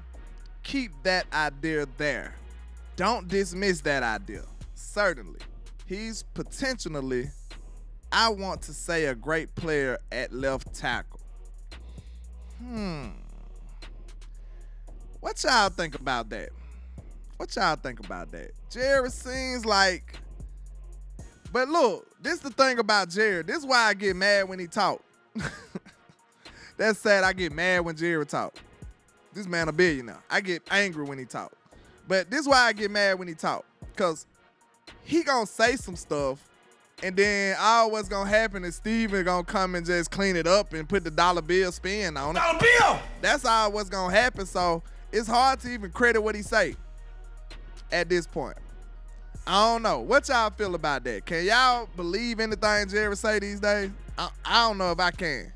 Keep that idea there. Don't dismiss that idea. Certainly. He's potentially, I want to say, a great player at left tackle. What y'all think about that? Jerry seems like, but look, this is the thing about Jerry. This is why I get mad when he talk. That's sad. I get mad when Jerry talk. This man a billionaire. I get angry when he talk. But this is why I get mad when he talk. Because he gonna say some stuff, and then all what's gonna happen is Steven gonna come and just clean it up and put the dollar bill spin on it.
Dollar bill!
That's all what's gonna happen. So it's hard to even credit what he say at this point. I don't know. What y'all feel about that? Can y'all believe anything Jerry say these days? I don't know if I can.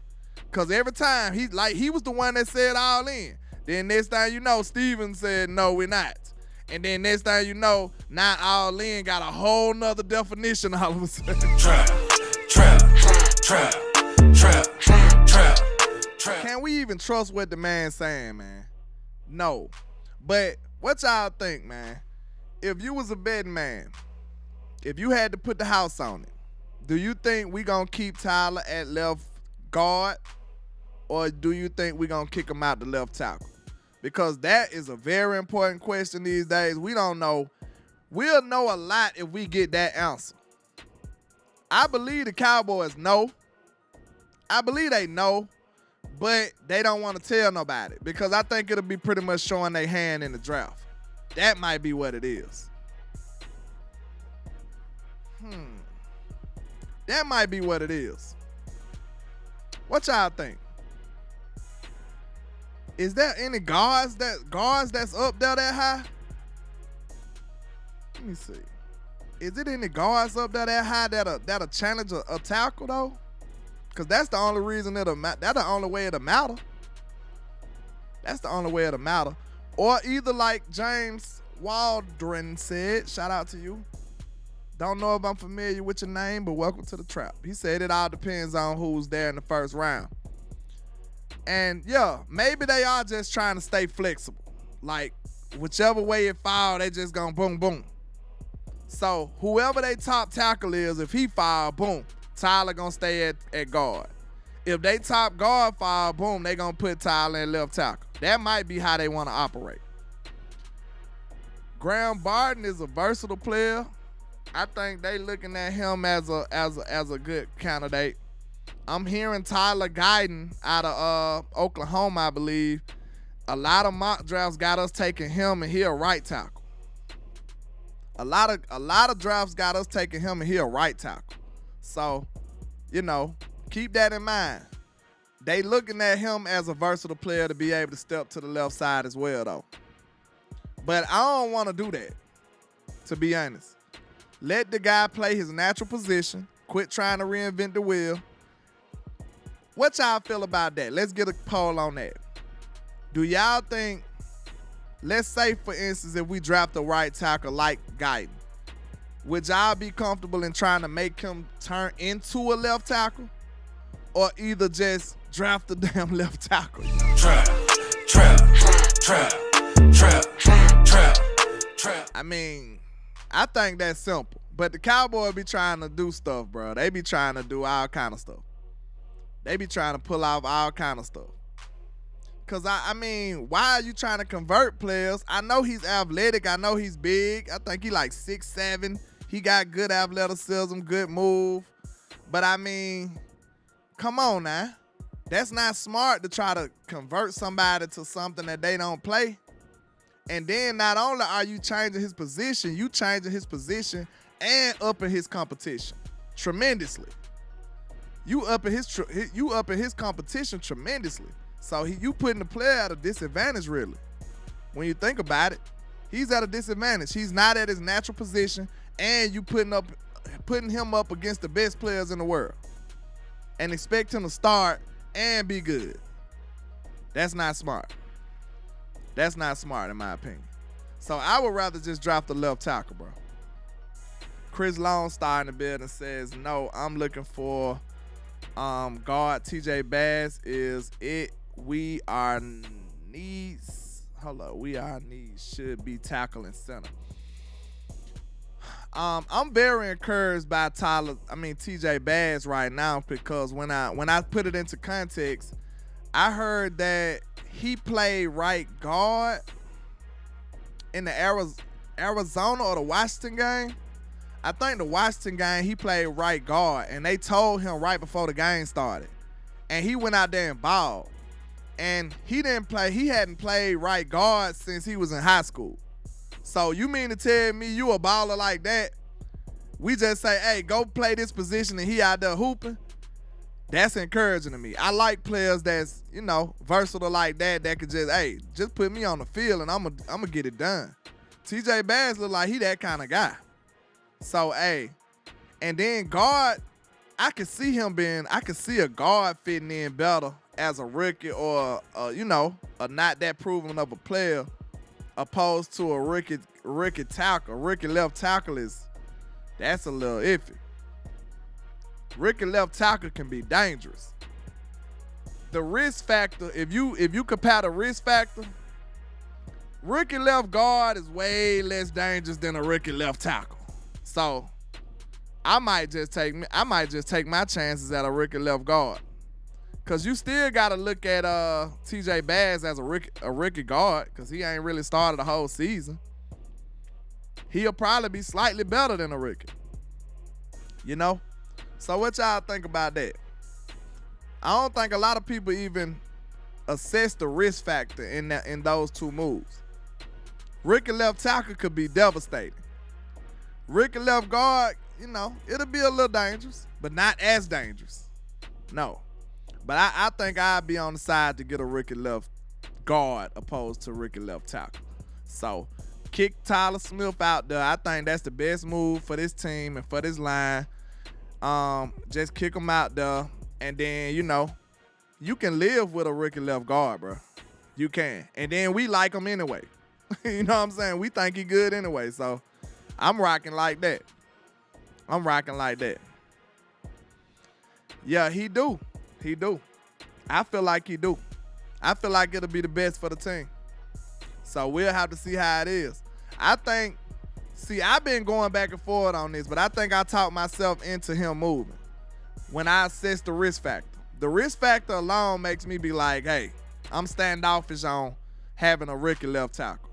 Cause every time he was the one that said all in. Then next thing you know, Steven said, no, we're not. And then next thing you know, not all in got a whole nother definition all of a sudden.
Trap.
Can we even trust what the man's saying, man? No. But what y'all think, man? If you was a betting man, if you had to put the house on it, do you think we gonna keep Tyler at left guard, or do you think we gonna kick him out the left tackle? Because that is a very important question these days. We don't know. We'll know a lot if we get that answer. I believe the Cowboys know. I believe they know, but they don't want to tell nobody because I think it'll be pretty much showing their hand in the draft. That might be what it is. That might be what it is. What y'all think? Is there any guards that's up there that high? Let me see. Is it any guards up there that high that'll challenge a tackle though? Cause that's the only reason that's the only way it'll matter. That's the only way it'll matter. Or either like James Waldron said, shout out to you. Don't know if I'm familiar with your name, but welcome to the trap. He said it all depends on who's there in the first round. And yeah, maybe they are just trying to stay flexible. Like whichever way it fall, they just gonna boom, boom. So whoever they top tackle is, if he fall, boom, Tyler gonna stay at guard. If they top guard fall, boom, they gonna put Tyler in left tackle. That might be how they want to operate. Graham Barton is a versatile player. I think they looking at him as a good candidate. I'm hearing Tyler Guyton out of Oklahoma, I believe. A lot of mock drafts got us taking him, and he a right tackle. A lot of drafts got us taking him, and he a right tackle. So, keep that in mind. They looking at him as a versatile player to be able to step to the left side as well, though. But I don't want to do that, to be honest. Let the guy play his natural position. Quit trying to reinvent the wheel. What y'all feel about that? Let's get a poll on that. Do y'all think, let's say, for instance, if we draft a right tackle like Guyton, would y'all be comfortable in trying to make him turn into a left tackle? Or either just draft the damn left tackle?
Trap.
I mean, I think that's simple. But the Cowboys be trying to do stuff, bro. They be trying to do all kind of stuff. They be trying to pull off all kind of stuff. Because, I mean, why are you trying to convert players? I know he's athletic. I know he's big. I think he like 6'7". He got good athleticism, good move. But, I mean, come on now. That's not smart to try to convert somebody to something that they don't play. And then not only are you changing his position, you changing his position and upping his competition tremendously. You upping his competition tremendously. So you putting the player at a disadvantage, really. When you think about it, he's at a disadvantage. He's not at his natural position, and you putting him up against the best players in the world, and expect him to start and be good. That's not smart. That's not smart, in my opinion. So I would rather just drop the left tackle, bro. Chris Long star in the building says, no, I'm looking for guard. TJ Bass is it. We are needs. We are needs should be tackling center. I'm very encouraged by TJ Bass right now, because when I put it into context, I heard that he played right guard in the Arizona or the Washington game. I think the Washington game he played right guard, and they told him right before the game started, and he went out there and balled. And he hadn't played right guard since he was in high school. So you mean to tell me you a baller like that? We just say, hey, go play this position, and he out there hooping? That's encouraging to me. I like players that's, versatile like that could just put me on the field and I'm gonna get it done. TJ Bass look like he that kind of guy. So, and then guard, I could see a guard fitting in better as a rookie or, a not that proven of a player, opposed to a rookie tackle. Rookie left tackle that's a little iffy. Rookie left tackle can be dangerous. The risk factor, if you compare the risk factor, rookie left guard is way less dangerous than a rookie left tackle. So I might just take my chances at a rookie left guard. Cause you still gotta look at TJ Bass as a rookie guard, cause he ain't really started the whole season. He'll probably be slightly better than a rookie. So what y'all think about that? I don't think a lot of people even assess the risk factor in those two moves. Rookie left tackle could be devastating. Rookie left guard, it'll be a little dangerous, but not as dangerous. No. But I think I'd be on the side to get a rookie left guard opposed to rookie left tackle. So kick Tyron Smith out there. I think that's the best move for this team and for this line. Just kick him out there, and then, you can live with a rookie left guard, bro. You can. And then we like him anyway. You know what I'm saying? We think he good anyway, so I'm rocking like that. Yeah, he do. I feel like he do. I feel like it'll be the best for the team. So we'll have to see how it is. I've been going back and forth on this, but I think I talked myself into him moving when I assess the risk factor. The risk factor alone makes me be like, hey, I'm standoffish on having a rookie left tackle.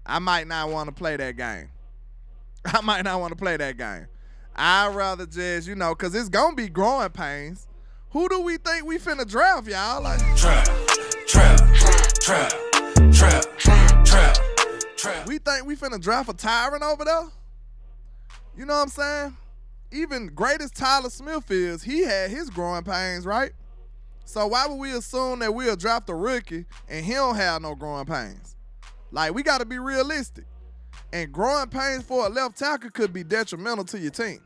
I might not want to play that game. I'd rather just, because it's going to be growing pains. Who do we think we finna draft, y'all? Like, trap. We think we finna draft a Tyron over there? You know what I'm saying? Even great as Tyron Smith is, he had his growing pains, right? So why would we assume that we'll draft a rookie and he don't have no growing pains? Like, we got to be realistic. And growing pains for a left tackle could be detrimental to your team.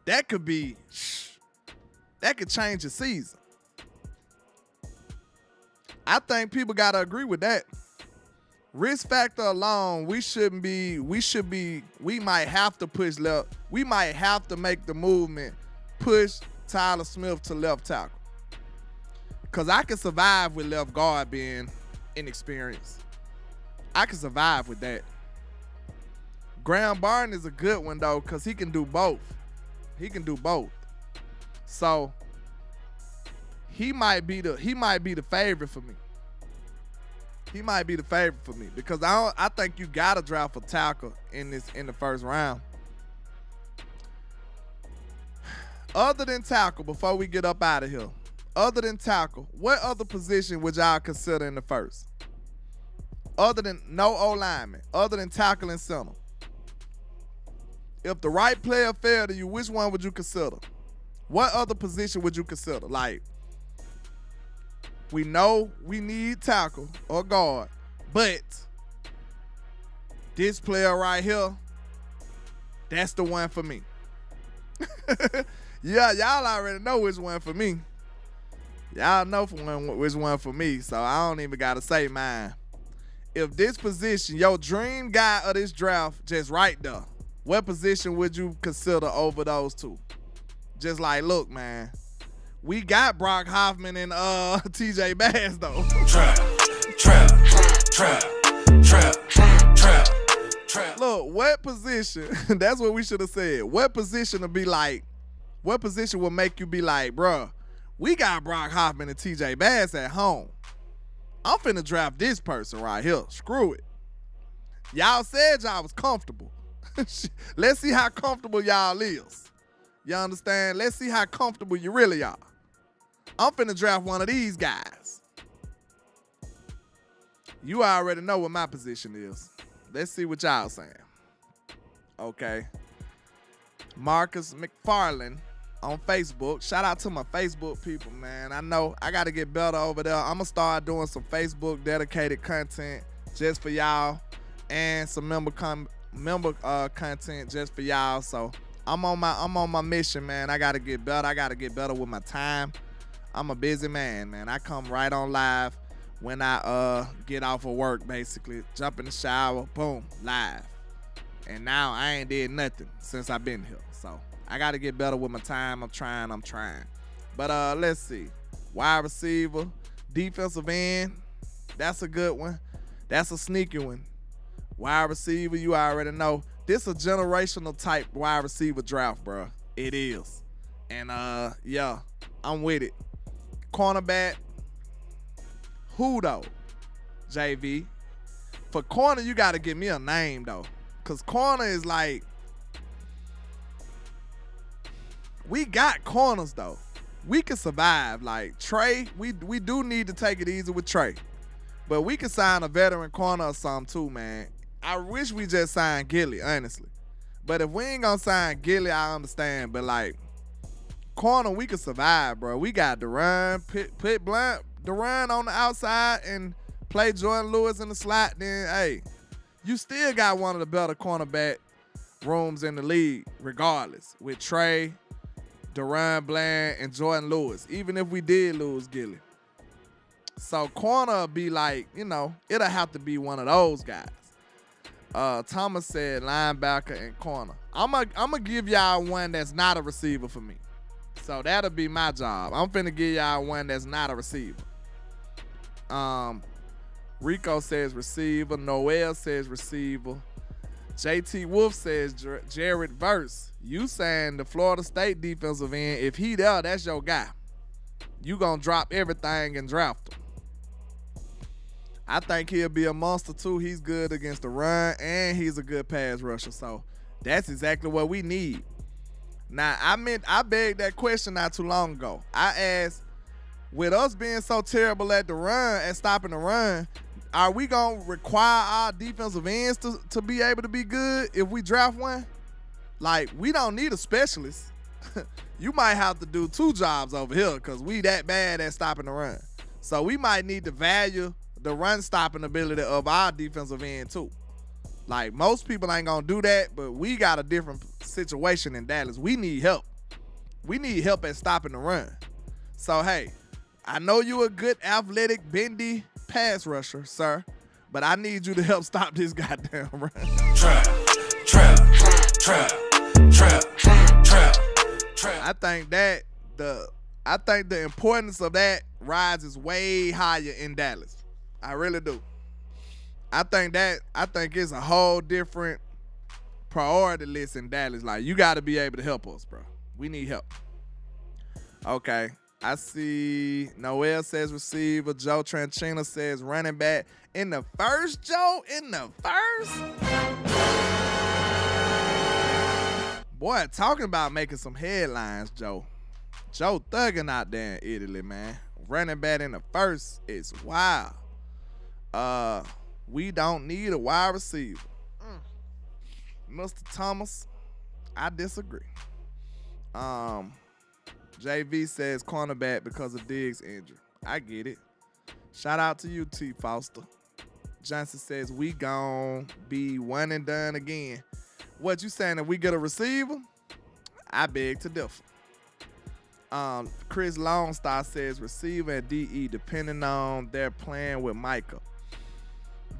That could change your season. I think people got to agree with that. Risk factor alone, we might have to push left. We might have to make the movement, push Tyler Smith to left tackle. Because I can survive with left guard being inexperienced. I can survive with that. Graham Barton is a good one, though, because he can do both. He can do both. So he might be the favorite for me. He might be the favorite for me because I think you gotta draft a tackle in the first round. Other than tackle, before we get up out of here, other than tackle, what other position would y'all consider in the first? Other than no O-lineman, other than tackle and center. If the right player fell to you, which one would you consider? What other position would you consider? Like, we know we need tackle or guard, but this player right here, that's the one for me. Yeah, y'all already know which one for me. Y'all know which one for me, so I don't even got to say mine. If this position, your dream guy of this draft, just right there, what position would you consider over those two? Just like, look, man, we got Brock Hoffman and TJ Bass, though. Trap. Look, what position, that's what we should have said. What position would be like, what position would make you be like, bruh, we got Brock Hoffman and TJ Bass at home. I'm finna draft this person right here. Screw it. Y'all said y'all was comfortable. Let's see how comfortable y'all is. You understand? Let's see how comfortable you really are. I'm finna draft one of these guys. You already know what my position is. Let's see what y'all saying. Okay. Marcus McFarland on Facebook. Shout out to my Facebook people, man. I know I got to get better over there. I'm going to start doing some Facebook dedicated content just for y'all and some member content just for y'all. So I'm on my mission, man. I got to get better. I got to get better with my time. I'm a busy man. I come right on live when I get off of work, basically. Jump in the shower, boom, live. And now I ain't did nothing since I've been here. So I got to get better with my time. I'm trying. But let's see. Wide receiver, defensive end, that's a good one. That's a sneaky one. Wide receiver, you already know. This a generational type wide receiver draft, bro. It is. And yeah, I'm with it. Cornerback, who though? JV. For corner, you got to give me a name though. Because corner is like, we got corners though. We can survive. Like Trey, we do need to take it easy with Trey. But we can sign a veteran corner or something too, man. I wish we just signed Gilly, honestly. But if we ain't gonna sign Gilly, I understand. But like, corner, we can survive, bro. We got Duran, put Blunt, Duran on the outside and play Jordan Lewis in the slot, then hey, you still got one of the better cornerback rooms in the league, regardless, with Trey, Duran Bland, and Jordan Lewis, even if we did lose Gilly. So corner be like, it'll have to be one of those guys. Thomas said linebacker and corner. I'm gonna give y'all one that's not a receiver for me. So that'll be my job. I'm finna give y'all one that's not a receiver. Rico says receiver. Noel says receiver. JT Wolf says Jared Verse. You saying the Florida State defensive end, if he there, that's your guy. You gonna drop everything and draft him. I think he'll be a monster too. He's good against the run and he's a good pass rusher. So that's exactly what we need. Now, I begged that question not too long ago. I asked, with us being so terrible at the run, at stopping the run, are we going to require our defensive ends to be able to be good if we draft one? Like, we don't need a specialist. You might have to do two jobs over here because we that bad at stopping the run. So we might need to value the run-stopping ability of our defensive end too. Like, most people ain't going to do that, but we got a different situation in Dallas. We need help. We need help at stopping the run. So, hey, I know you a good athletic, bendy pass rusher, sir, but I need you to help stop this goddamn run.
Trap.
I think the importance of that rises way higher in Dallas. I really do. I think it's a whole different priority list in Dallas. Like, you got to be able to help us, bro. We need help. Okay. I see Noel says receiver. Joe Tranchina says running back. In the first, Joe? In the first? Boy, talking about making some headlines, Joe. Joe thugging out there in Italy, man. Running back in the first is wild. We don't need a wide receiver. Mr. Thomas, I disagree. JV says cornerback because of Diggs' injury. I get it. Shout out to you, T. Foster. Johnson says we gon' be one and done again. What you saying, if we get a receiver? I beg to differ. Chris Longstar says receiver and DE depending on their plan with Micah.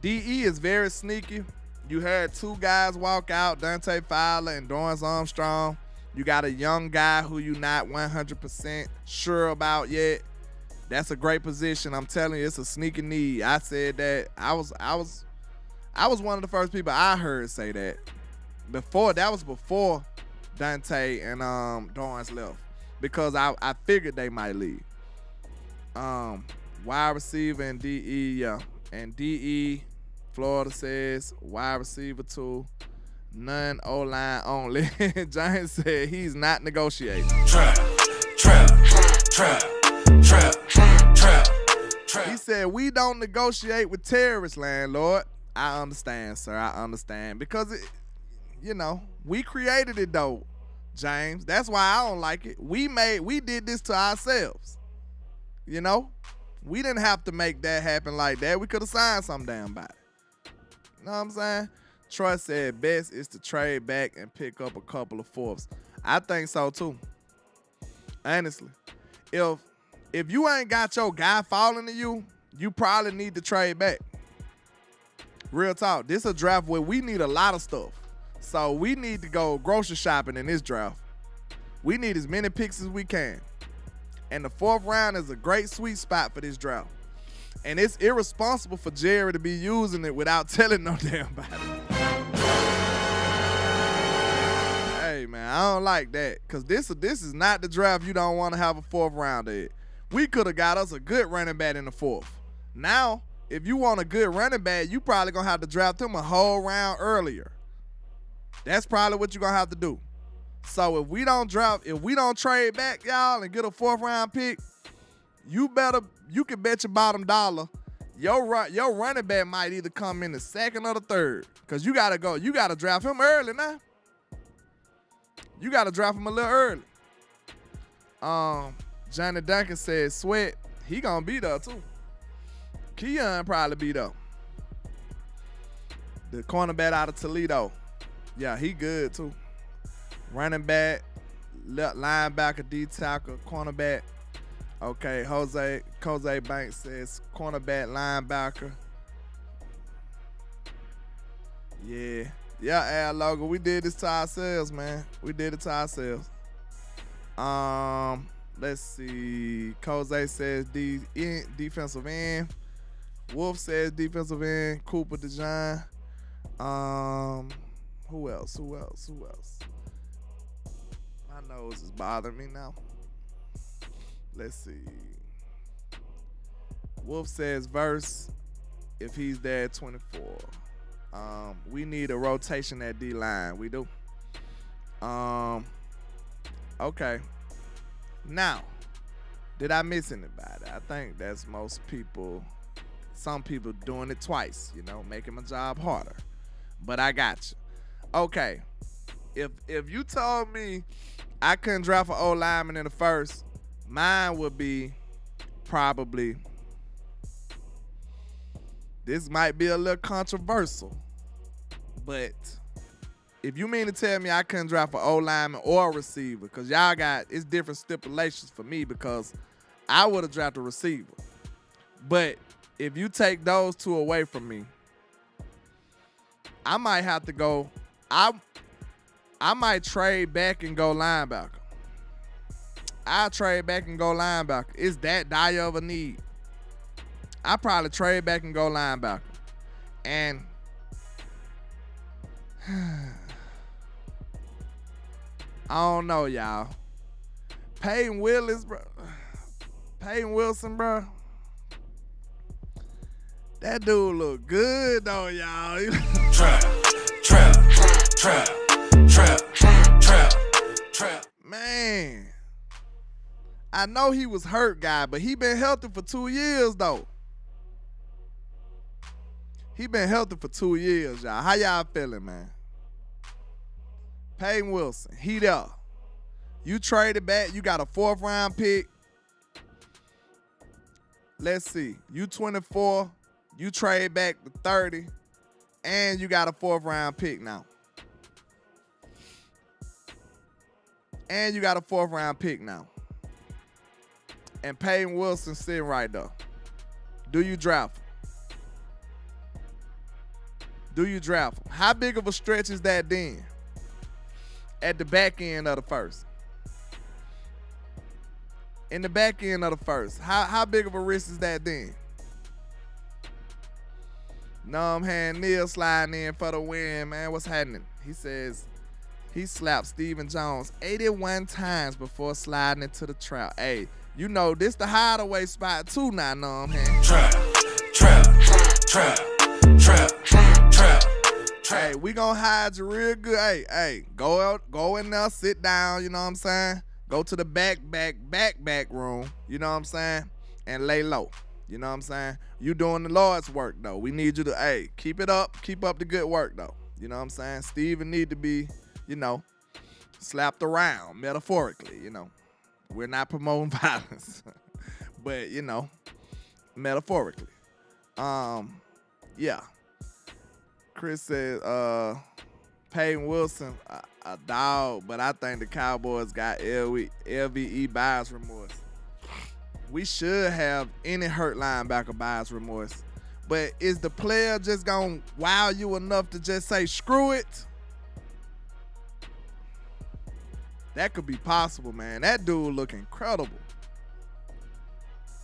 DE is very sneaky. You had two guys walk out, Dante Fowler and Dorrance Armstrong. You got a young guy who you not 100% sure about yet. That's a great position. I'm telling you, it's a sneaky need. I said that. I was one of the first people I heard say that. That was before Dante and Dorrance left, because I figured they might leave. Wide receiver and DE, yeah. And DE, Florida says wide receiver too. None O-line only. Giants said he's not negotiating.
Trap.
He said we don't negotiate with terrorists, landlord. I understand, sir. I understand. Because, we created it, though, James. That's why I don't like it. We did this to ourselves. We didn't have to make that happen like that. We could have signed some damn body. You know what I'm saying? Troy said best is to trade back and pick up a couple of fourths. I think so, too. Honestly. If you ain't got your guy falling to you, you probably need to trade back. Real talk. This is a draft where we need a lot of stuff. So we need to go grocery shopping in this draft. We need as many picks as we can. And the fourth round is a great sweet spot for this draft. And it's irresponsible for Jerry to be using it without telling no damn body. Hey, man, I don't like that. Because this is not the draft you don't want to have a fourth round in. We could have got us a good running back in the fourth. Now, if you want a good running back, you probably going to have to draft him a whole round earlier. That's probably what you're going to have to do. So if we don't trade back, y'all, and get a fourth round pick, you can bet your bottom dollar your running back might either come in the second or the third. Because you got to draft him early now. You got to draft him a little early. Johnny Duncan says Sweat, he going to be there too. Keon probably be there. The cornerback out of Toledo. Yeah, he good too. Running back, left linebacker, D-tackle, cornerback. Okay, Jose Banks says cornerback, linebacker. Yeah, Al Logan, we did this to ourselves, man. We did it to ourselves. Let's see. Jose says defensive end. Wolf says defensive end. Cooper DeJohn. Who else? My nose is bothering me now. Let's see. Wolf says verse if he's there at 24. We need a rotation at D-line. We do. Okay. Now, did I miss anybody? I think that's most people. Some people doing it twice, making my job harder. But I got you. Okay. If you told me I couldn't draft an old lineman in the first, mine would be probably, this might be a little controversial, but if you mean to tell me I couldn't draft an old lineman or a receiver, because y'all it's different stipulations for me, because I would have drafted a receiver. But if you take those two away from me, I might have to go. I might trade back and go linebacker. I'll trade back and go linebacker. It's that dire of a need. I probably trade back and go linebacker. And I don't know, y'all. Peyton Wilson, bro. That dude look good though, y'all. Trap. Man. I know he was hurt, guy, but he been healthy for 2 years though. He been healthy for 2 years, y'all. How y'all feeling, man? Peyton Wilson, he there. You traded back. You got a 4th round pick. Let's see. You 24. You trade back to 30. And you got a 4th round pick now. And Peyton Wilson sitting right there. Do you draft him? How big of a stretch is that then? At the back end of the first. In the back end of the first. How big of a risk is that then? Neil sliding in for the win, man. What's happening? He says he slapped Stephen Jones 81 times before sliding into the trap. Hey, you know this the hideaway spot too now, Trap. Hey, we gonna hide you real good. Hey, go in there, sit down, you know what I'm saying? Go to the back room, you know what I'm saying? And lay low, you know what I'm saying? You doing the Lord's work, though. We need you to, keep it up. Keep up the good work, though. You know what I'm saying? Steven need to be, slapped around, metaphorically, We're not promoting violence, but, metaphorically. Yeah. Chris said, Peyton Wilson, a dog, but I think the Cowboys got LVE bias remorse. We should have any hurt linebacker bias remorse. But is the player just going to wow you enough to just say, screw it? That could be possible, man. That dude look incredible.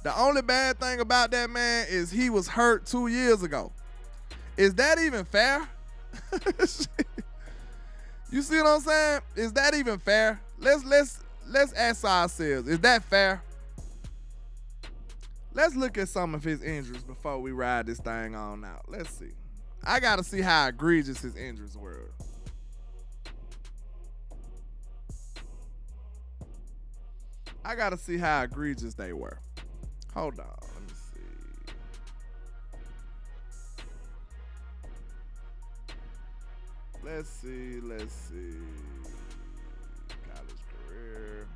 The only bad thing about that man is he was hurt 2 years ago. Is that even fair? You see what I'm saying? Is that even fair? Let's ask ourselves, is that fair? Let's look at some of his injuries before we ride this thing on out. Let's see. I got to see how egregious his injuries were. I got to see how egregious they were. Hold on. Let me see. Let's see. College career.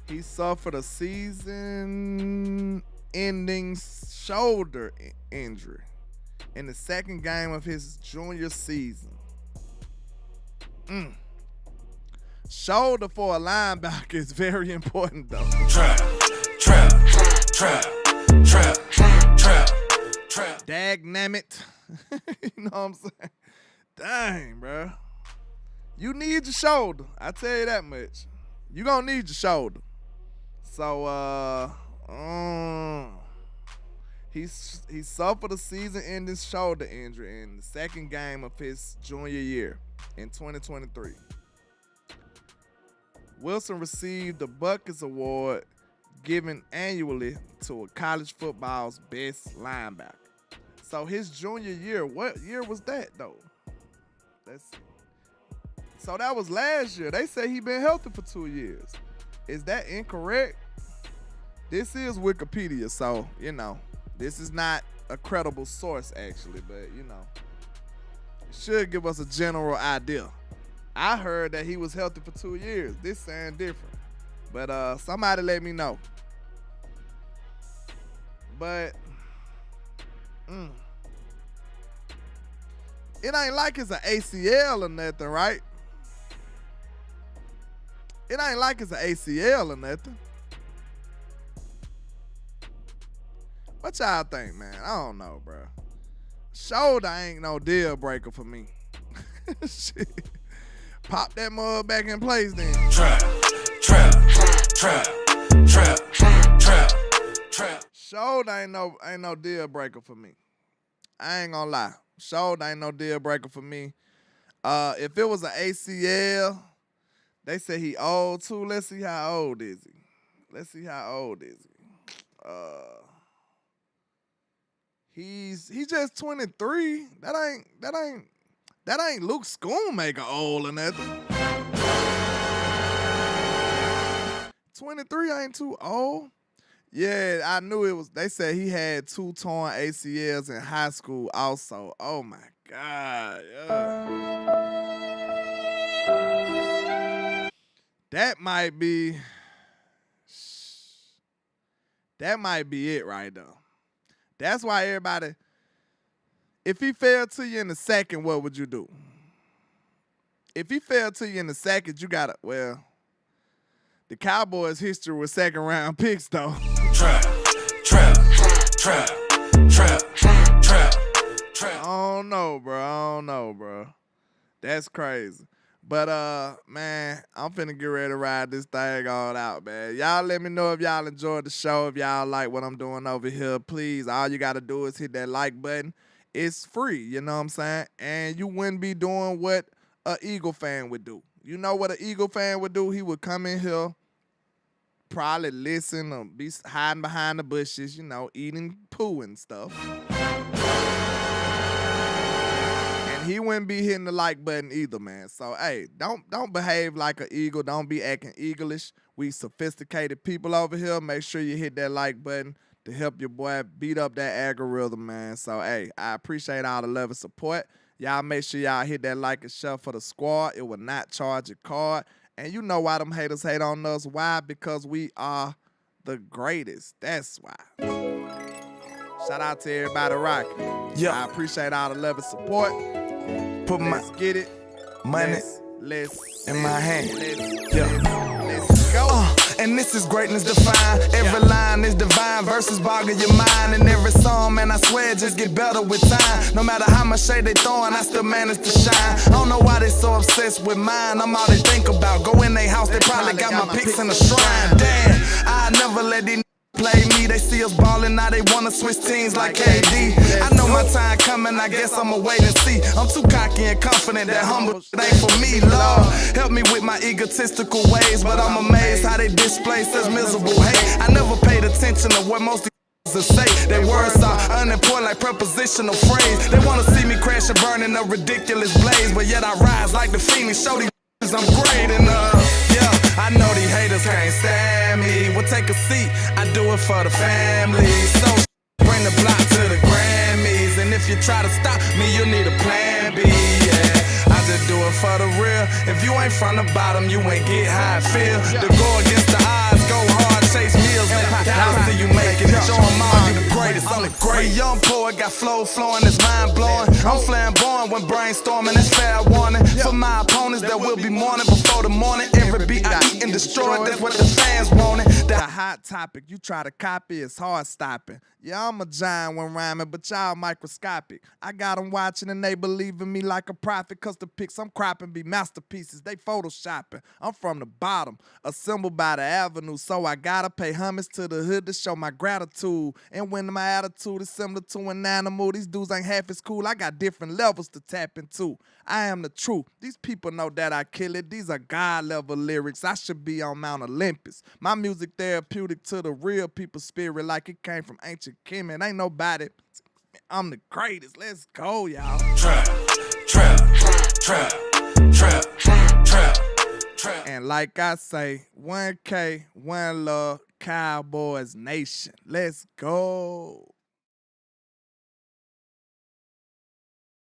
He suffered a season-ending shoulder injury in the second game of his junior season. Shoulder for a linebacker is very important, though. Trap. Dagnammit. You know what I'm saying? Dang, bro. You need your shoulder. I tell you that much. You gonna need your shoulder. So, he suffered a season-ending shoulder injury in the second game of his junior year in 2023. Wilson received the Buckets Award given annually to a college football's best linebacker. So his junior year, what year was that though? Let's see. So that was last year. They say he been healthy for 2 years. Is that incorrect? This is Wikipedia, so, this is not a credible source actually, but, it should give us a general idea. I heard that he was healthy for 2 years. This sounds different. But somebody let me know. But it ain't like it's an ACL or nothing, right? It ain't like it's an ACL or nothing. What y'all think, man? I don't know, bro. Shoulder ain't no deal breaker for me. Shit. Pop that mug back in place then.
Trap.
Shoulder ain't no deal breaker for me. I ain't gonna lie. Shoulder ain't no deal breaker for me. If it was an ACL, they say he old too. Let's see how old is he. He's just 23. That ain't Luke Schoonmaker old or nothing. 23 ain't too old. Yeah, I knew it was. They said he had 2 torn ACLs in high school also. Oh my God. That might be it right there. That's why everybody, if he fell to you in the second, what would you do? If he fell to you in the second, you gotta, well, the Cowboys' history with second round picks though.
Trap.
I don't know, bro. That's crazy. But, man, I'm finna get ready to ride this thing all out, man. Y'all let me know if y'all enjoyed the show, if y'all like what I'm doing over here. Please, all you got to do is hit that like button. It's free, you know what I'm saying? And you wouldn't be doing what an Eagle fan would do. You know what an Eagle fan would do? He would come in here, probably listen or be hiding behind the bushes, you know, eating poo and stuff. He wouldn't be hitting the like button either, man. So, hey, don't behave like an eagle. Don't be acting eaglish. We sophisticated people over here. Make sure you hit that like button to help your boy beat up that algorithm, man. So, hey, I appreciate all the love and support. Y'all make sure y'all hit that like and share for the squad. It will not charge your card. And you know why them haters hate on us. Why? Because we are the greatest. That's why. Shout out to everybody rocking.
Yeah.
I appreciate all the love and support. Let's get it.
Money
let's
in my hand.
Let's go.
And this is greatness defined. Every line is divine. Verses boggle your mind. And every song, man, I swear, just get better with time. No matter how much shade they throwing, I still manage to shine. I don't know why they so obsessed with mine. I'm all they think about. Go in their house, they probably got my pics in the shrine. Damn, I never let these play me. They see us ballin', now they wanna switch teams like KD. I know my time coming, I guess I'ma wait and see. I'm too cocky and confident that humble ain't for me, Lord. Help me with my egotistical ways, but I'm amazed how they display such miserable hate. I never paid attention to what most to say. Their words are unimportant like prepositional phrase. They wanna see me crash and burn in a ridiculous blaze, but yet I rise like the Phoenix. Show these I'm great enough. Yeah, I know these haters can't stand me. Well, take a seat, I do it for the family. So bring the block to the Grammys. And if you try to stop me, you'll need a plan B. Yeah, I just do it for the real. If you ain't from the bottom, you ain't get how I feel. To go against the odds, go hard, chase meals. Down till you make it. Show them all you the greatest. I'm the great young poet, got flow flowing, it's mind blowing. I'm flamboyant when brainstorming, it's fair warning. For my opponents that will be mourning before the morning. Every beat I eat and destroy, that's what the fans wanted.
The hot topic, you try to copy, it's hard stopping. Yeah, I'm a giant when rhyming, but y'all microscopic. I got them watching and they believe in me like a prophet, cause the pics I'm cropping be masterpieces, they photoshopping. I'm from the bottom, assembled by the avenue, so I gotta pay homage to the hood to show my gratitude. And when my attitude is similar to an animal, these dudes ain't half as cool, I got different levels to tap into. I am the truth, these people know that I kill it, these are God level lyrics, I should be on Mount Olympus. My music therapeutic to the real people's spirit like it came from ancient Kemet. Ain't nobody, I'm the greatest, let's go y'all.
Trap.
And like I say, 1K, 1 love, Cowboys Nation, let's go.